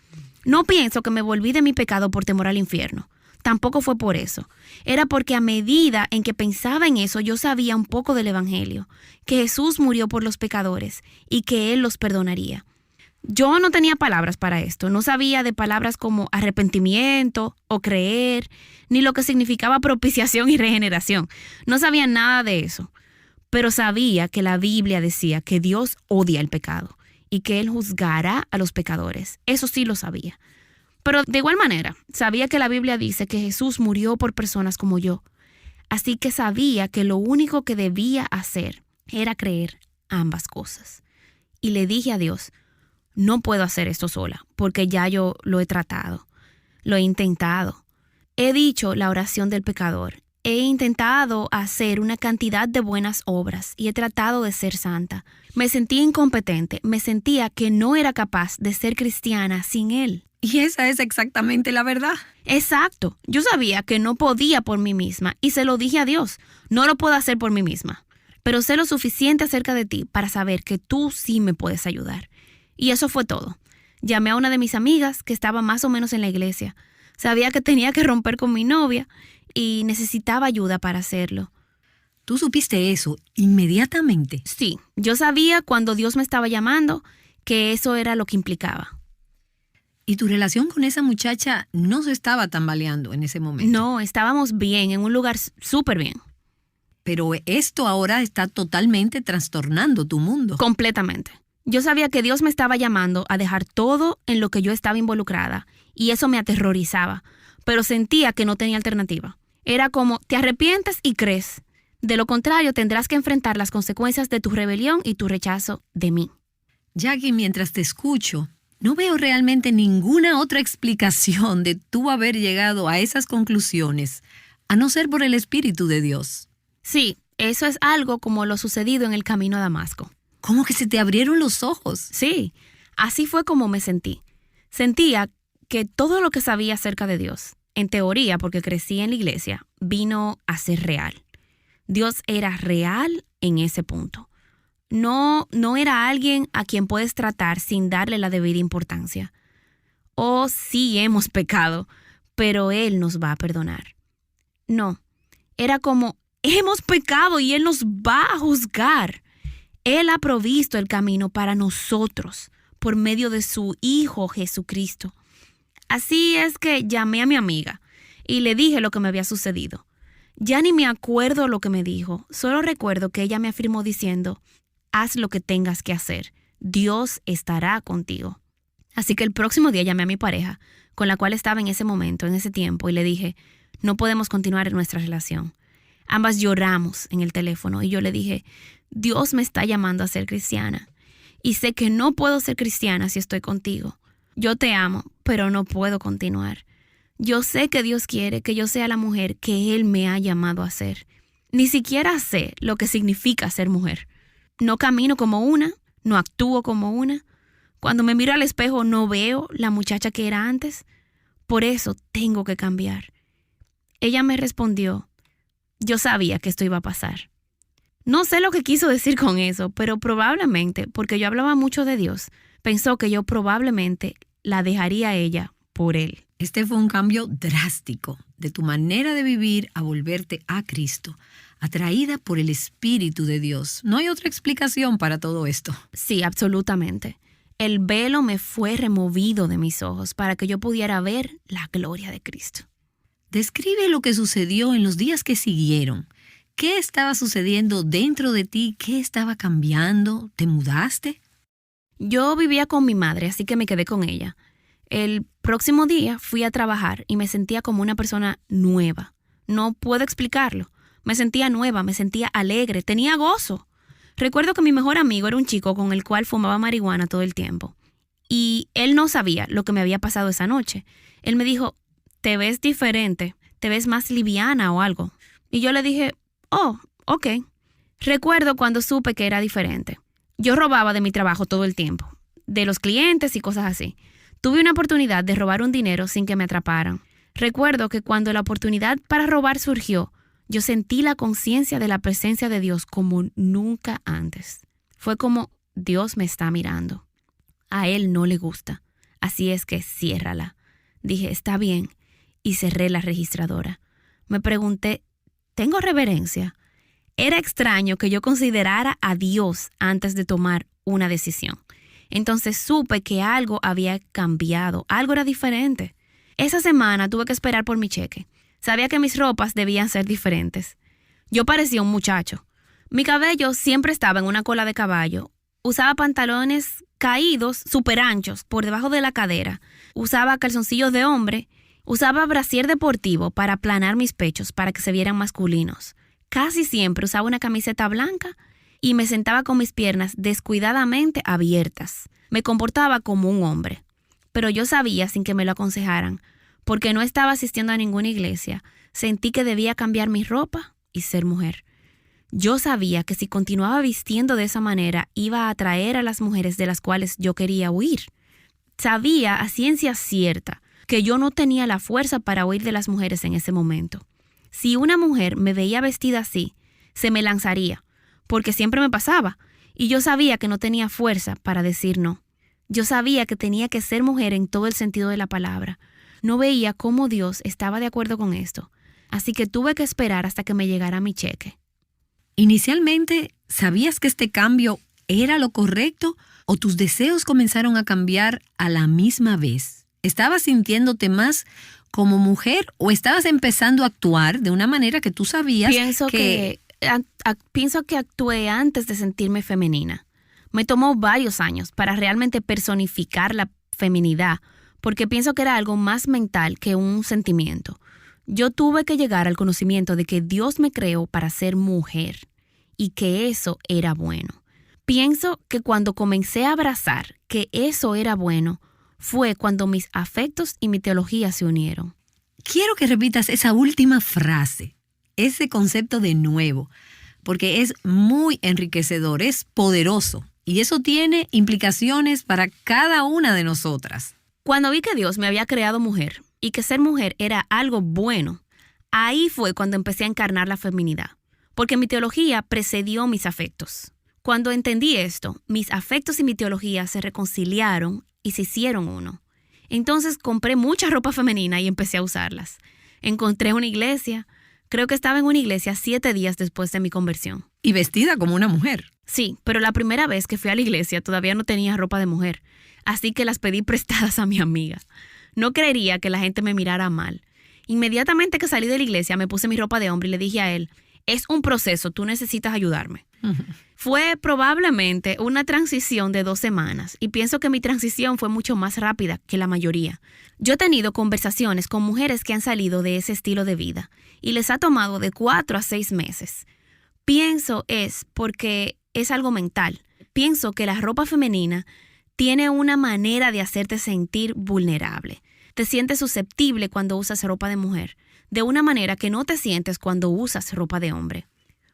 No pienso que me volví de mi pecado por temor al infierno. Tampoco fue por eso. Era porque a medida en que pensaba en eso, yo sabía un poco del Evangelio, que Jesús murió por los pecadores y que Él los perdonaría. Yo no tenía palabras para esto. No sabía de palabras como arrepentimiento o creer, ni lo que significaba propiciación y regeneración. No sabía nada de eso. Pero sabía que la Biblia decía que Dios odia el pecado y que Él juzgará a los pecadores. Eso sí lo sabía. Pero de igual manera, sabía que la Biblia dice que Jesús murió por personas como yo. Así que sabía que lo único que debía hacer era creer ambas cosas. Y le dije a Dios, no puedo hacer esto sola, porque ya yo lo he tratado, lo he intentado. He dicho la oración del pecador. He intentado hacer una cantidad de buenas obras y he tratado de ser santa. Me sentía incompetente, me sentía que no era capaz de ser cristiana sin Él. Y esa es exactamente la verdad. Exacto. Yo sabía que no podía por mí misma y se lo dije a Dios. No lo puedo hacer por mí misma, pero sé lo suficiente acerca de ti para saber que tú sí me puedes ayudar. Y eso fue todo. Llamé a una de mis amigas que estaba más o menos en la iglesia. Sabía que tenía que romper con mi novia y necesitaba ayuda para hacerlo. ¿Tú supiste eso inmediatamente? Sí, yo sabía cuando Dios me estaba llamando que eso era lo que implicaba. ¿Y tu relación con esa muchacha no se estaba tambaleando en ese momento? No, estábamos bien, en un lugar súper bien. Pero esto ahora está totalmente trastornando tu mundo. Completamente. Yo sabía que Dios me estaba llamando a dejar todo en lo que yo estaba involucrada y eso me aterrorizaba, pero sentía que no tenía alternativa. Era como, te arrepientes y crees. De lo contrario, tendrás que enfrentar las consecuencias de tu rebelión y tu rechazo de mí. Jackie, mientras te escucho, no veo realmente ninguna otra explicación de tú haber llegado a esas conclusiones, a no ser por el Espíritu de Dios. Sí, eso es algo como lo sucedido en el camino a Damasco. ¿Cómo que se te abrieron los ojos? Sí, así fue como me sentí. Sentía que todo lo que sabía acerca de Dios, en teoría, porque crecí en la iglesia, vino a ser real. Dios era real en ese punto. No era alguien a quien puedes tratar sin darle la debida importancia. Sí hemos pecado, pero Él nos va a perdonar. No, era como, hemos pecado y Él nos va a juzgar. Él ha provisto el camino para nosotros por medio de su Hijo Jesucristo. Así es que llamé a mi amiga y le dije lo que me había sucedido. Ya ni me acuerdo lo que me dijo, solo recuerdo que ella me afirmó diciendo, haz lo que tengas que hacer, Dios estará contigo. Así que el próximo día llamé a mi pareja, con la cual estaba en ese momento, en ese tiempo, y le dije, no podemos continuar en nuestra relación. Ambas lloramos en el teléfono y yo le dije, Dios me está llamando a ser cristiana y sé que no puedo ser cristiana si estoy contigo. Yo te amo, pero no puedo continuar. Yo sé que Dios quiere que yo sea la mujer que Él me ha llamado a ser. Ni siquiera sé lo que significa ser mujer. No camino como una, no actúo como una. Cuando me miro al espejo no veo la muchacha que era antes. Por eso tengo que cambiar. Ella me respondió, yo sabía que esto iba a pasar. No sé lo que quiso decir con eso, pero probablemente, porque yo hablaba mucho de Dios, pensó que yo probablemente la dejaría a ella por Él. Este fue un cambio drástico de tu manera de vivir a volverte a Cristo, atraída por el Espíritu de Dios. No hay otra explicación para todo esto. Sí, absolutamente. El velo me fue removido de mis ojos para que yo pudiera ver la gloria de Cristo. Describe lo que sucedió en los días que siguieron. ¿Qué estaba sucediendo dentro de ti? ¿Qué estaba cambiando? ¿Te mudaste? Yo vivía con mi madre, así que me quedé con ella. El próximo día fui a trabajar y me sentía como una persona nueva. No puedo explicarlo. Me sentía nueva, me sentía alegre, tenía gozo. Recuerdo que mi mejor amigo era un chico con el cual fumaba marihuana todo el tiempo. Y él no sabía lo que me había pasado esa noche. Él me dijo, te ves diferente, te ves más liviana o algo. Y yo le dije, oh, ok. Recuerdo cuando supe que era diferente. Yo robaba de mi trabajo todo el tiempo, de los clientes y cosas así. Tuve una oportunidad de robar un dinero sin que me atraparan. Recuerdo que cuando la oportunidad para robar surgió, yo sentí la conciencia de la presencia de Dios como nunca antes. Fue como, Dios me está mirando. A Él no le gusta, así es que ciérrala. Dije, está bien, y cerré la registradora. Me pregunté, ¿tengo reverencia? Era extraño que yo considerara a Dios antes de tomar una decisión. Entonces supe que algo había cambiado, algo era diferente. Esa semana tuve que esperar por mi cheque. Sabía que mis ropas debían ser diferentes. Yo parecía un muchacho. Mi cabello siempre estaba en una cola de caballo. Usaba pantalones caídos, súper anchos, por debajo de la cadera. Usaba calzoncillos de hombre. Usaba brasier deportivo para aplanar mis pechos para que se vieran masculinos. Casi siempre usaba una camiseta blanca y me sentaba con mis piernas descuidadamente abiertas. Me comportaba como un hombre. Pero yo sabía, sin que me lo aconsejaran, porque no estaba asistiendo a ninguna iglesia, sentí que debía cambiar mi ropa y ser mujer. Yo sabía que si continuaba vistiendo de esa manera, iba a atraer a las mujeres de las cuales yo quería huir. Sabía a ciencia cierta que yo no tenía la fuerza para huir de las mujeres en ese momento. Si una mujer me veía vestida así, se me lanzaría, porque siempre me pasaba, y yo sabía que no tenía fuerza para decir no. Yo sabía que tenía que ser mujer en todo el sentido de la palabra. No veía cómo Dios estaba de acuerdo con esto, así que tuve que esperar hasta que me llegara mi cheque. Inicialmente, ¿sabías que este cambio era lo correcto o tus deseos comenzaron a cambiar a la misma vez? ¿Estabas sintiéndote más como mujer o estabas empezando a actuar de una manera que tú sabías Pienso que actué antes de sentirme femenina. Me tomó varios años para realmente personificar la feminidad, porque pienso que era algo más mental que un sentimiento. Yo tuve que llegar al conocimiento de que Dios me creó para ser mujer y que eso era bueno. Pienso que cuando comencé a abrazar que eso era bueno, fue cuando mis afectos y mi teología se unieron. Quiero que repitas esa última frase, ese concepto de nuevo, porque es muy enriquecedor, es poderoso y eso tiene implicaciones para cada una de nosotras. Cuando vi que Dios me había creado mujer y que ser mujer era algo bueno, ahí fue cuando empecé a encarnar la feminidad, porque mi teología precedió mis afectos. Cuando entendí esto, mis afectos y mi teología se reconciliaron y se hicieron uno. Entonces compré mucha ropa femenina y empecé a usarlas. Encontré una iglesia, Creo que estaba en una iglesia 7 días después de mi conversión. Y vestida como una mujer. Sí, pero la primera vez que fui a la iglesia todavía no tenía ropa de mujer, así que las pedí prestadas a mi amiga. No creería que la gente me mirara mal. Inmediatamente que salí de la iglesia me puse mi ropa de hombre y le dije a él, es un proceso, tú necesitas ayudarme. Fue probablemente una transición de 2 semanas y pienso que mi transición fue mucho más rápida que la mayoría. Yo he tenido conversaciones con mujeres que han salido de ese estilo de vida y les ha tomado de 4 a 6 meses. Pienso es porque es algo mental. Pienso que la ropa femenina tiene una manera de hacerte sentir vulnerable. Te sientes susceptible cuando usas ropa de mujer, de una manera que no te sientes cuando usas ropa de hombre.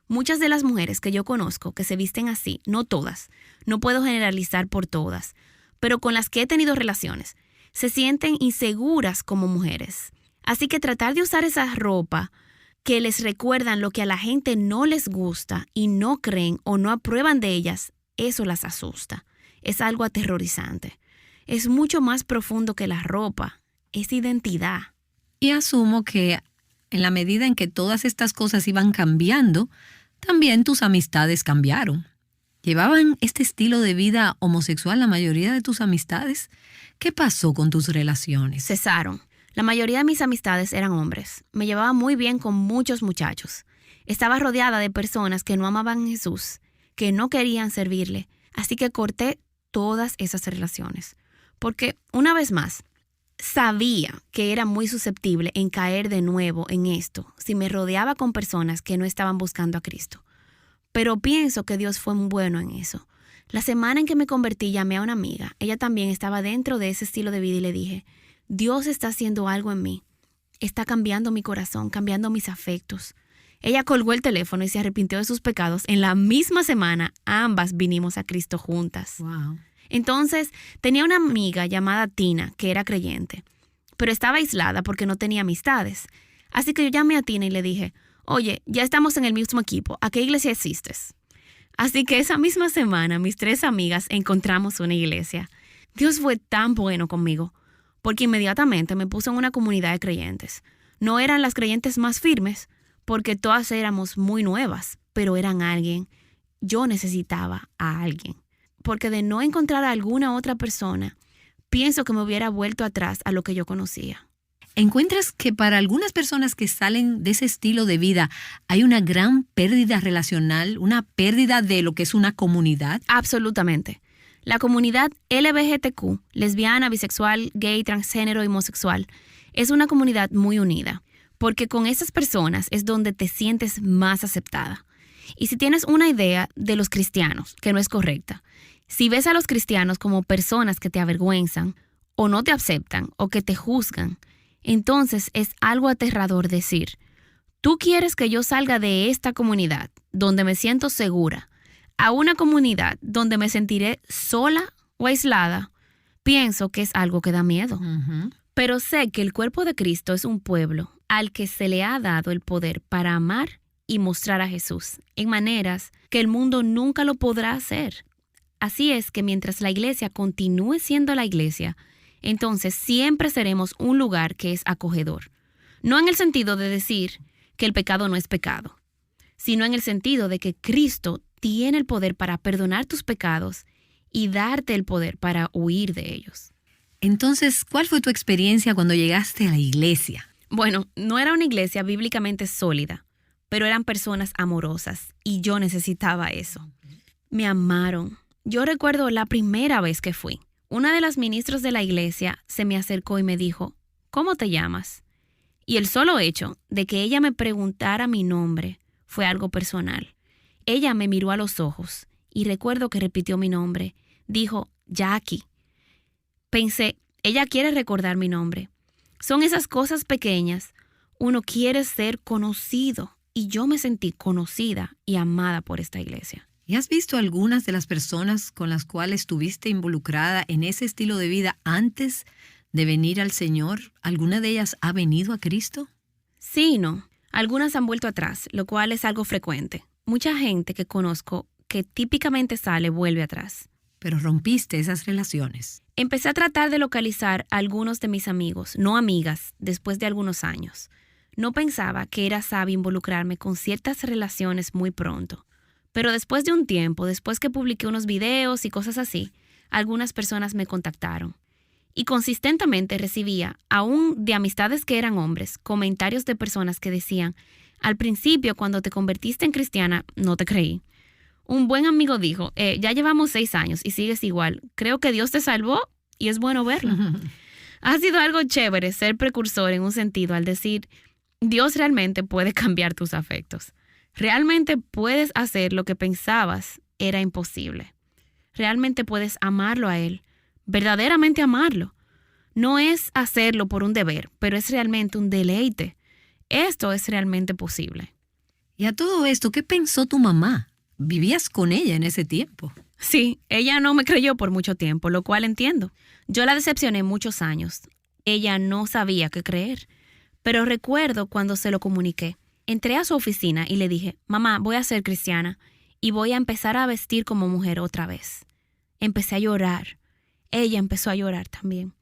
Muchas de las mujeres que yo conozco que se visten así, no todas, no puedo generalizar por todas, pero con las que he tenido relaciones, se sienten inseguras como mujeres. Así que tratar de usar esa ropa que les recuerdan lo que a la gente no les gusta y no creen o no aprueban de ellas, eso las asusta. Es algo aterrorizante. Es mucho más profundo que la ropa. Es identidad. Y asumo que en la medida en que todas estas cosas iban cambiando, también tus amistades cambiaron. ¿Llevaban este estilo de vida homosexual la mayoría de tus amistades? ¿Qué pasó con tus relaciones? Cesaron. La mayoría de mis amistades eran hombres. Me llevaba muy bien con muchos muchachos. Estaba rodeada de personas que no amaban a Jesús, que no querían servirle. Así que corté todas esas relaciones. Porque, una vez más, sabía que era muy susceptible en caer de nuevo en esto si me rodeaba con personas que no estaban buscando a Cristo. Pero pienso que Dios fue muy bueno en eso. La semana en que me convertí llamé a una amiga. Ella también estaba dentro de ese estilo de vida y le dije, Dios está haciendo algo en mí. Está cambiando mi corazón, cambiando mis afectos. Ella colgó el teléfono y se arrepintió de sus pecados. En la misma semana, ambas vinimos a Cristo juntas. Wow. Entonces, tenía una amiga llamada Tina, que era creyente, pero estaba aislada porque no tenía amistades. Así que yo llamé a Tina y le dije, oye, ya estamos en el mismo equipo, ¿a qué iglesia asistes? Así que esa misma semana, mis 3 amigas encontramos una iglesia. Dios fue tan bueno conmigo, porque inmediatamente me puso en una comunidad de creyentes. No eran las creyentes más firmes, porque todas éramos muy nuevas, pero eran alguien. Yo necesitaba a alguien. Porque de no encontrar a alguna otra persona, pienso que me hubiera vuelto atrás a lo que yo conocía. ¿Encuentras que para algunas personas que salen de ese estilo de vida hay una gran pérdida relacional, una pérdida de lo que es una comunidad? Absolutamente. La comunidad LGBTQ, lesbiana, bisexual, gay, transgénero y homosexual, es una comunidad muy unida, porque con esas personas es donde te sientes más aceptada. Y si tienes una idea de los cristianos que no es correcta, si ves a los cristianos como personas que te avergüenzan, o no te aceptan, o que te juzgan, entonces es algo aterrador decir, tú quieres que yo salga de esta comunidad, donde me siento segura, a una comunidad donde me sentiré sola o aislada. Pienso que es algo que da miedo. Pero sé que el cuerpo de Cristo es un pueblo al que se le ha dado el poder para amar y mostrar a Jesús en maneras que el mundo nunca lo podrá hacer. Así es que mientras la iglesia continúe siendo la iglesia, entonces siempre seremos un lugar que es acogedor. No en el sentido de decir que el pecado no es pecado, sino en el sentido de que Cristo tiene el poder para perdonar tus pecados y darte el poder para huir de ellos. Entonces, ¿cuál fue tu experiencia cuando llegaste a la iglesia? Bueno, no era una iglesia bíblicamente sólida, pero eran personas amorosas y yo necesitaba eso. Me amaron. Yo recuerdo la primera vez que fui. Una de las ministros de la iglesia se me acercó y me dijo, ¿cómo te llamas? Y el solo hecho de que ella me preguntara mi nombre fue algo personal. Ella me miró a los ojos y recuerdo que repitió mi nombre. Dijo, Jackie. Pensé, ella quiere recordar mi nombre. Son esas cosas pequeñas. Uno quiere ser conocido y yo me sentí conocida y amada por esta iglesia. ¿Y has visto algunas de las personas con las cuales estuviste involucrada en ese estilo de vida antes de venir al Señor? ¿Alguna de ellas ha venido a Cristo? Sí y no. Algunas han vuelto atrás, lo cual es algo frecuente. Mucha gente que conozco que típicamente sale vuelve atrás. Pero rompiste esas relaciones. Empecé a tratar de localizar a algunos de mis amigos, no amigas, después de algunos años. No pensaba que era sabio involucrarme con ciertas relaciones muy pronto. Pero después de un tiempo, después que publiqué unos videos y cosas así, algunas personas me contactaron. Y consistentemente recibía, aún de amistades que eran hombres, comentarios de personas que decían, al principio cuando te convertiste en cristiana, no te creí. Un buen amigo dijo, ya llevamos 6 años y sigues igual. Creo que Dios te salvó y es bueno verlo. Ha sido algo chévere ser precursor en un sentido al decir, Dios realmente puede cambiar tus afectos. Realmente puedes hacer lo que pensabas era imposible. Realmente puedes amarlo a Él, verdaderamente amarlo. No es hacerlo por un deber, pero es realmente un deleite. Esto es realmente posible. Y a todo esto, ¿qué pensó tu mamá? ¿Vivías con ella en ese tiempo? Sí, ella no me creyó por mucho tiempo, lo cual entiendo. Yo la decepcioné muchos años. Ella no sabía qué creer. Pero recuerdo cuando se lo comuniqué. Entré a su oficina y le dije, mamá, voy a ser cristiana y voy a empezar a vestir como mujer otra vez. Empecé a llorar. Ella empezó a llorar también.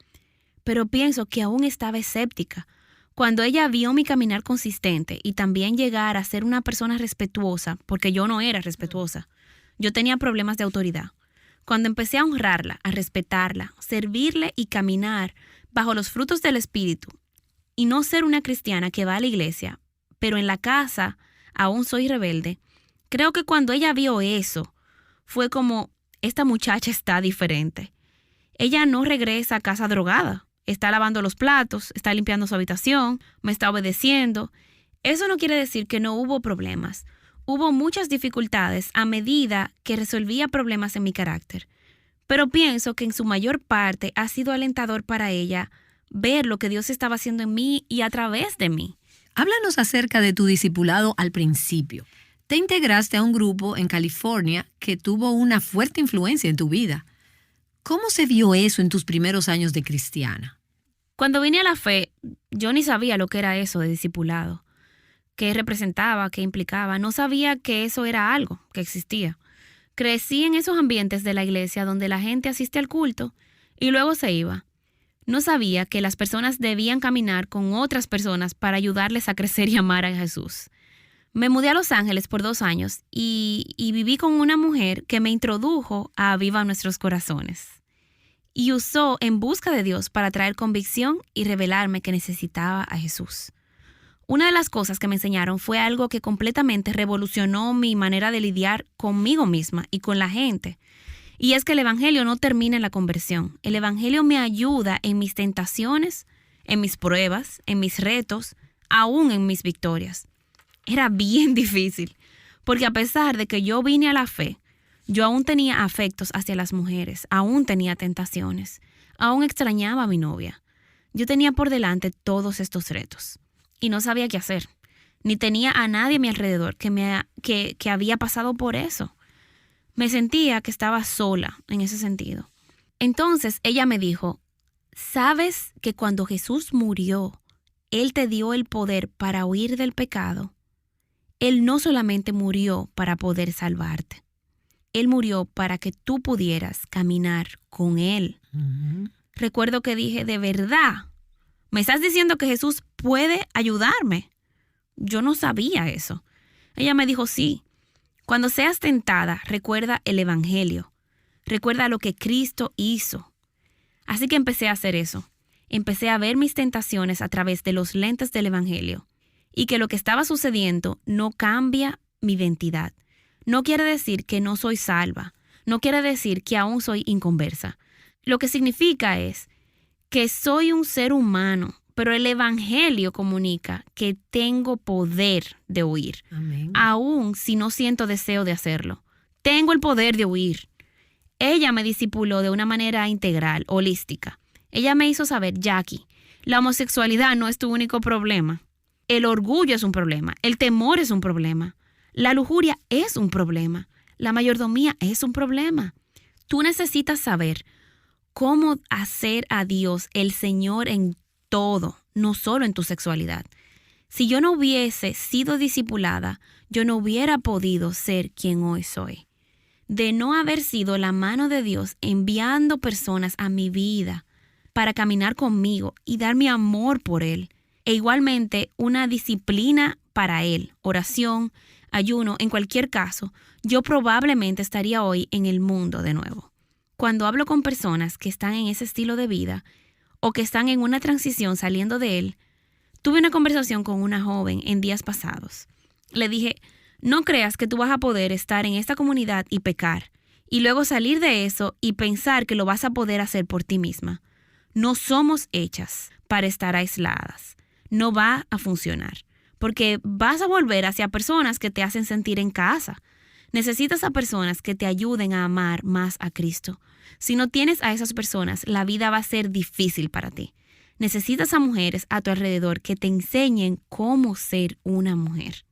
Pero pienso que aún estaba escéptica. Cuando ella vio mi caminar consistente y también llegar a ser una persona respetuosa, porque yo no era respetuosa, yo tenía problemas de autoridad. Cuando empecé a honrarla, a respetarla, servirle y caminar bajo los frutos del Espíritu, y no ser una cristiana que va a la iglesia, pero en la casa aún soy rebelde, creo que cuando ella vio eso, fue como, esta muchacha está diferente. Ella no regresa a casa drogada, está lavando los platos, está limpiando su habitación, me está obedeciendo. Eso no quiere decir que no hubo problemas. Hubo muchas dificultades a medida que resolvía problemas en mi carácter. Pero pienso que en su mayor parte ha sido alentador para ella ver lo que Dios estaba haciendo en mí y a través de mí. Háblanos acerca de tu discipulado al principio. Te integraste a un grupo en California que tuvo una fuerte influencia en tu vida. ¿Cómo se vio eso en tus primeros años de cristiana? Cuando vine a la fe, yo ni sabía lo que era eso de discipulado, qué representaba, qué implicaba. No sabía que eso era algo que existía. Crecí en esos ambientes de la iglesia donde la gente asiste al culto y luego se iba. No sabía que las personas debían caminar con otras personas para ayudarles a crecer y amar a Jesús. Me mudé a Los Ángeles por 2 años y viví con una mujer que me introdujo a Aviva Nuestros Corazones y usó En Busca de Dios para traer convicción y revelarme que necesitaba a Jesús. Una de las cosas que me enseñaron fue algo que completamente revolucionó mi manera de lidiar conmigo misma y con la gente. Y es que el Evangelio no termina en la conversión. El Evangelio me ayuda en mis tentaciones, en mis pruebas, en mis retos, aún en mis victorias. Era bien difícil, porque a pesar de que yo vine a la fe, yo aún tenía afectos hacia las mujeres, aún tenía tentaciones, aún extrañaba a mi novia. Yo tenía por delante todos estos retos y no sabía qué hacer. Ni tenía a nadie a mi alrededor que había pasado por eso. Me sentía que estaba sola en ese sentido. Entonces ella me dijo, ¿sabes que cuando Jesús murió, Él te dio el poder para huir del pecado? Él no solamente murió para poder salvarte. Él murió para que tú pudieras caminar con Él. Uh-huh. Recuerdo que dije, ¿de verdad? ¿Me estás diciendo que Jesús puede ayudarme? Yo no sabía eso. Ella me dijo, sí. Cuando seas tentada, recuerda el Evangelio. Recuerda lo que Cristo hizo. Así que empecé a hacer eso. Empecé a ver mis tentaciones a través de los lentes del Evangelio. Y que lo que estaba sucediendo no cambia mi identidad. No quiere decir que no soy salva. No quiere decir que aún soy inconversa. Lo que significa es que soy un ser humano, pero el Evangelio comunica que tengo poder de huir. Amén. Aún si no siento deseo de hacerlo. Tengo el poder de huir. Ella me discipuló de una manera integral, holística. Ella me hizo saber, Jackie, la homosexualidad no es tu único problema. El orgullo es un problema. El temor es un problema. La lujuria es un problema. La mayordomía es un problema. Tú necesitas saber cómo hacer a Dios el Señor en todo, no solo en tu sexualidad. Si yo no hubiese sido discipulada, yo no hubiera podido ser quien hoy soy. De no haber sido la mano de Dios enviando personas a mi vida para caminar conmigo y dar mi amor por Él, e igualmente una disciplina para él, oración, ayuno, en cualquier caso, yo probablemente estaría hoy en el mundo de nuevo. Cuando hablo con personas que están en ese estilo de vida o que están en una transición saliendo de él, tuve una conversación con una joven en días pasados. Le dije, no creas que tú vas a poder estar en esta comunidad y pecar, y luego salir de eso y pensar que lo vas a poder hacer por ti misma. No somos hechas para estar aisladas. No va a funcionar, porque vas a volver hacia personas que te hacen sentir en casa. Necesitas a personas que te ayuden a amar más a Cristo. Si no tienes a esas personas, la vida va a ser difícil para ti. Necesitas a mujeres a tu alrededor que te enseñen cómo ser una mujer.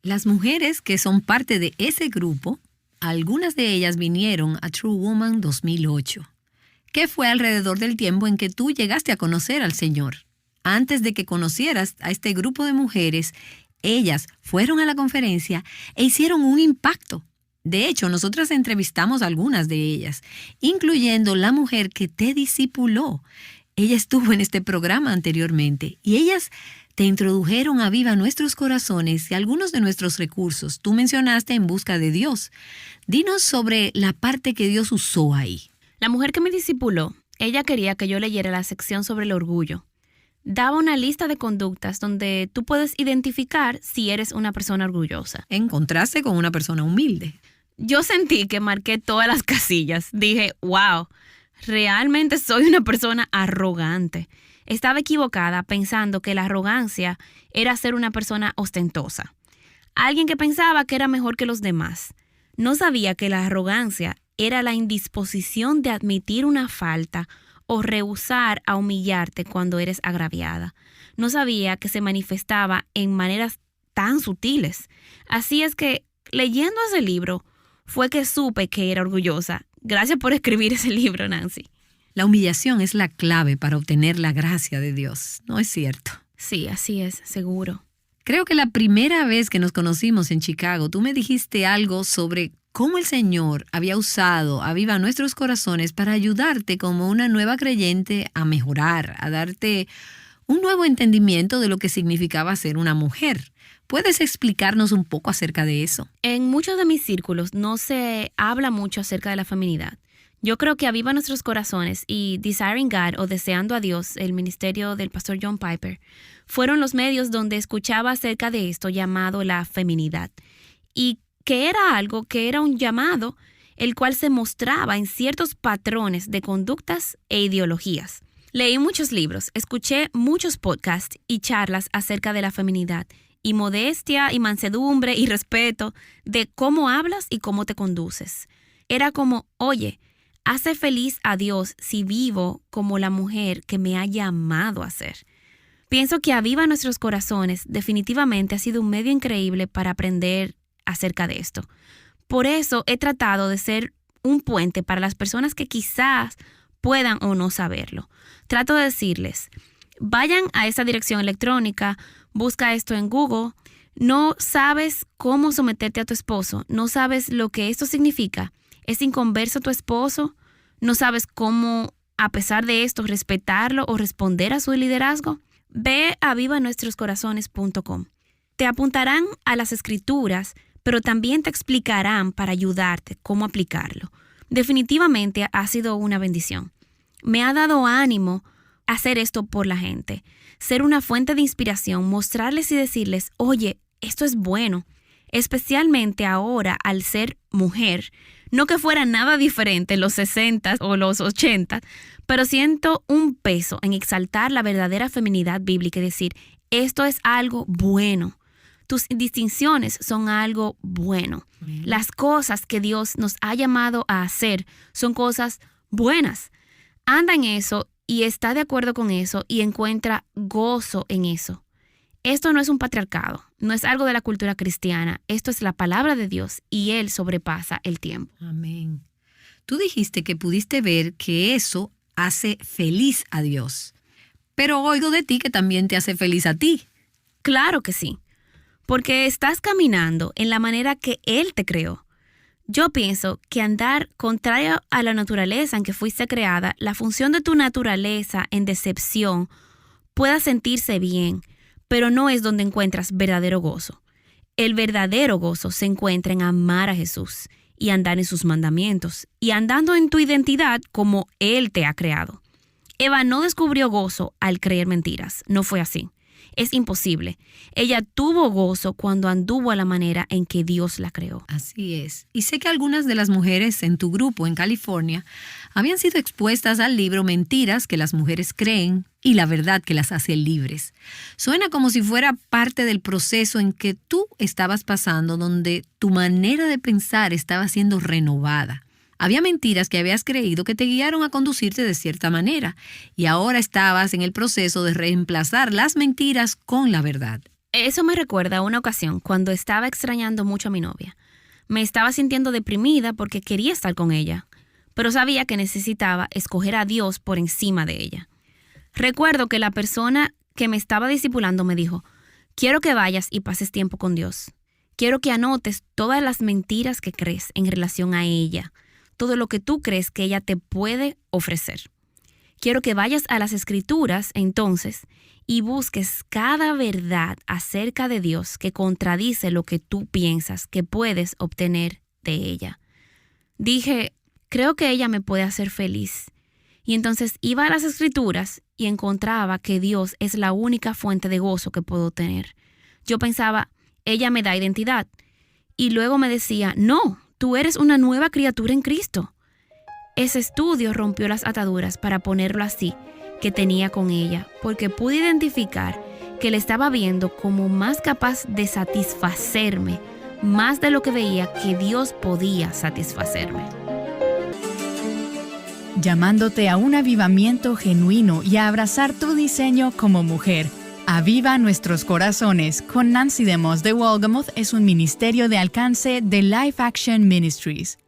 Las mujeres que son parte de ese grupo, algunas de ellas vinieron a True Woman 2008, que fue alrededor del tiempo en que tú llegaste a conocer al Señor. Antes de que conocieras a este grupo de mujeres, ellas fueron a la conferencia e hicieron un impacto. De hecho, nosotras entrevistamos a algunas de ellas, incluyendo la mujer que te discipuló. Ella estuvo en este programa anteriormente y ellas te introdujeron a Viva Nuestros Corazones y algunos de nuestros recursos. Tú mencionaste En Busca de Dios. Dinos sobre la parte que Dios usó ahí. La mujer que me discipuló, ella quería que yo leyera la sección sobre el orgullo. Daba una lista de conductas donde tú puedes identificar si eres una persona orgullosa. En contraste con una persona humilde. Yo sentí que marqué todas las casillas. Dije, wow, realmente soy una persona arrogante. Estaba equivocada pensando que la arrogancia era ser una persona ostentosa. Alguien que pensaba que era mejor que los demás. No sabía que la arrogancia era la indisposición de admitir una falta o rehusar a humillarte cuando eres agraviada. No sabía que se manifestaba en maneras tan sutiles. Así es que, leyendo ese libro, fue que supe que era orgullosa. Gracias por escribir ese libro, Nancy. La humillación es la clave para obtener la gracia de Dios, ¿no es cierto? Sí, así es, seguro. Creo que la primera vez que nos conocimos en Chicago, tú me dijiste algo sobre cómo el Señor había usado a Viva Nuestros Corazones para ayudarte como una nueva creyente a mejorar, a darte un nuevo entendimiento de lo que significaba ser una mujer. ¿Puedes explicarnos un poco acerca de eso? En muchos de mis círculos no se habla mucho acerca de la feminidad. Yo creo que Aviva Nuestros Corazones y Desiring God o Deseando a Dios, el ministerio del pastor John Piper, fueron los medios donde escuchaba acerca de esto llamado la feminidad. Y que era algo que era un llamado, el cual se mostraba en ciertos patrones de conductas e ideologías. Leí muchos libros, escuché muchos podcasts y charlas acerca de la feminidad y modestia y mansedumbre y respeto de cómo hablas y cómo te conduces. Era como, oye, hace feliz a Dios si vivo como la mujer que me ha llamado a ser. Pienso que Aviva Nuestros Corazones definitivamente ha sido un medio increíble para aprender acerca de esto. Por eso he tratado de ser un puente para las personas que quizás puedan o no saberlo. Trato de decirles, vayan a esa dirección electrónica, busca esto en Google. No sabes cómo someterte a tu esposo, no sabes lo que esto significa. ¿Es inconverso tu esposo? ¿No sabes cómo, a pesar de esto, respetarlo o responder a su liderazgo? Ve a vivanuestroscorazones.com. Te apuntarán a las escrituras, pero también te explicarán para ayudarte cómo aplicarlo. Definitivamente ha sido una bendición. Me ha dado ánimo hacer esto por la gente, ser una fuente de inspiración, mostrarles y decirles, oye, esto es bueno, especialmente ahora al ser mujer. No que fuera nada diferente en los 60 o los 80, pero siento un peso en exaltar la verdadera feminidad bíblica y decir, esto es algo bueno. Tus distinciones son algo bueno. Las cosas que Dios nos ha llamado a hacer son cosas buenas. Anda en eso y está de acuerdo con eso y encuentra gozo en eso. Esto no es un patriarcado, no es algo de la cultura cristiana. Esto es la palabra de Dios y Él sobrepasa el tiempo. Amén. Tú dijiste que pudiste ver que eso hace feliz a Dios. Pero oigo de ti que también te hace feliz a ti. Claro que sí, porque estás caminando en la manera que Él te creó. Yo pienso que andar contrario a la naturaleza en que fuiste creada, la función de tu naturaleza en decepción, pueda sentirse bien, pero no es donde encuentras verdadero gozo. El verdadero gozo se encuentra en amar a Jesús y andar en sus mandamientos y andando en tu identidad como Él te ha creado. Eva no descubrió gozo al creer mentiras. No fue así. Es imposible. Ella tuvo gozo cuando anduvo a la manera en que Dios la creó. Así es. Y sé que algunas de las mujeres en tu grupo en California habían sido expuestas al libro Mentiras que las mujeres creen y la verdad que las hace libres. Suena como si fuera parte del proceso en que tú estabas pasando, donde tu manera de pensar estaba siendo renovada. Había mentiras que habías creído que te guiaron a conducirte de cierta manera y ahora estabas en el proceso de reemplazar las mentiras con la verdad. Eso me recuerda a una ocasión cuando estaba extrañando mucho a mi novia. Me estaba sintiendo deprimida porque quería estar con ella, pero sabía que necesitaba escoger a Dios por encima de ella. Recuerdo que la persona que me estaba discipulando me dijo, quiero que vayas y pases tiempo con Dios. Quiero que anotes todas las mentiras que crees en relación a ella, todo lo que tú crees que ella te puede ofrecer. Quiero que vayas a las Escrituras, entonces, y busques cada verdad acerca de Dios que contradice lo que tú piensas que puedes obtener de ella. Dije, creo que ella me puede hacer feliz. Y entonces iba a las Escrituras y encontraba que Dios es la única fuente de gozo que puedo tener. Yo pensaba, ella me da identidad. Y luego me decía, no, tú eres una nueva criatura en Cristo. Ese estudio rompió las ataduras, para ponerlo así, que tenía con ella, porque pude identificar que le estaba viendo como más capaz de satisfacerme, más de lo que veía que Dios podía satisfacerme. Llamándote a un avivamiento genuino y a abrazar tu diseño como mujer. Aviva Nuestros Corazones con Nancy DeMoss de Wolgamoth es un ministerio de alcance de Life Action Ministries.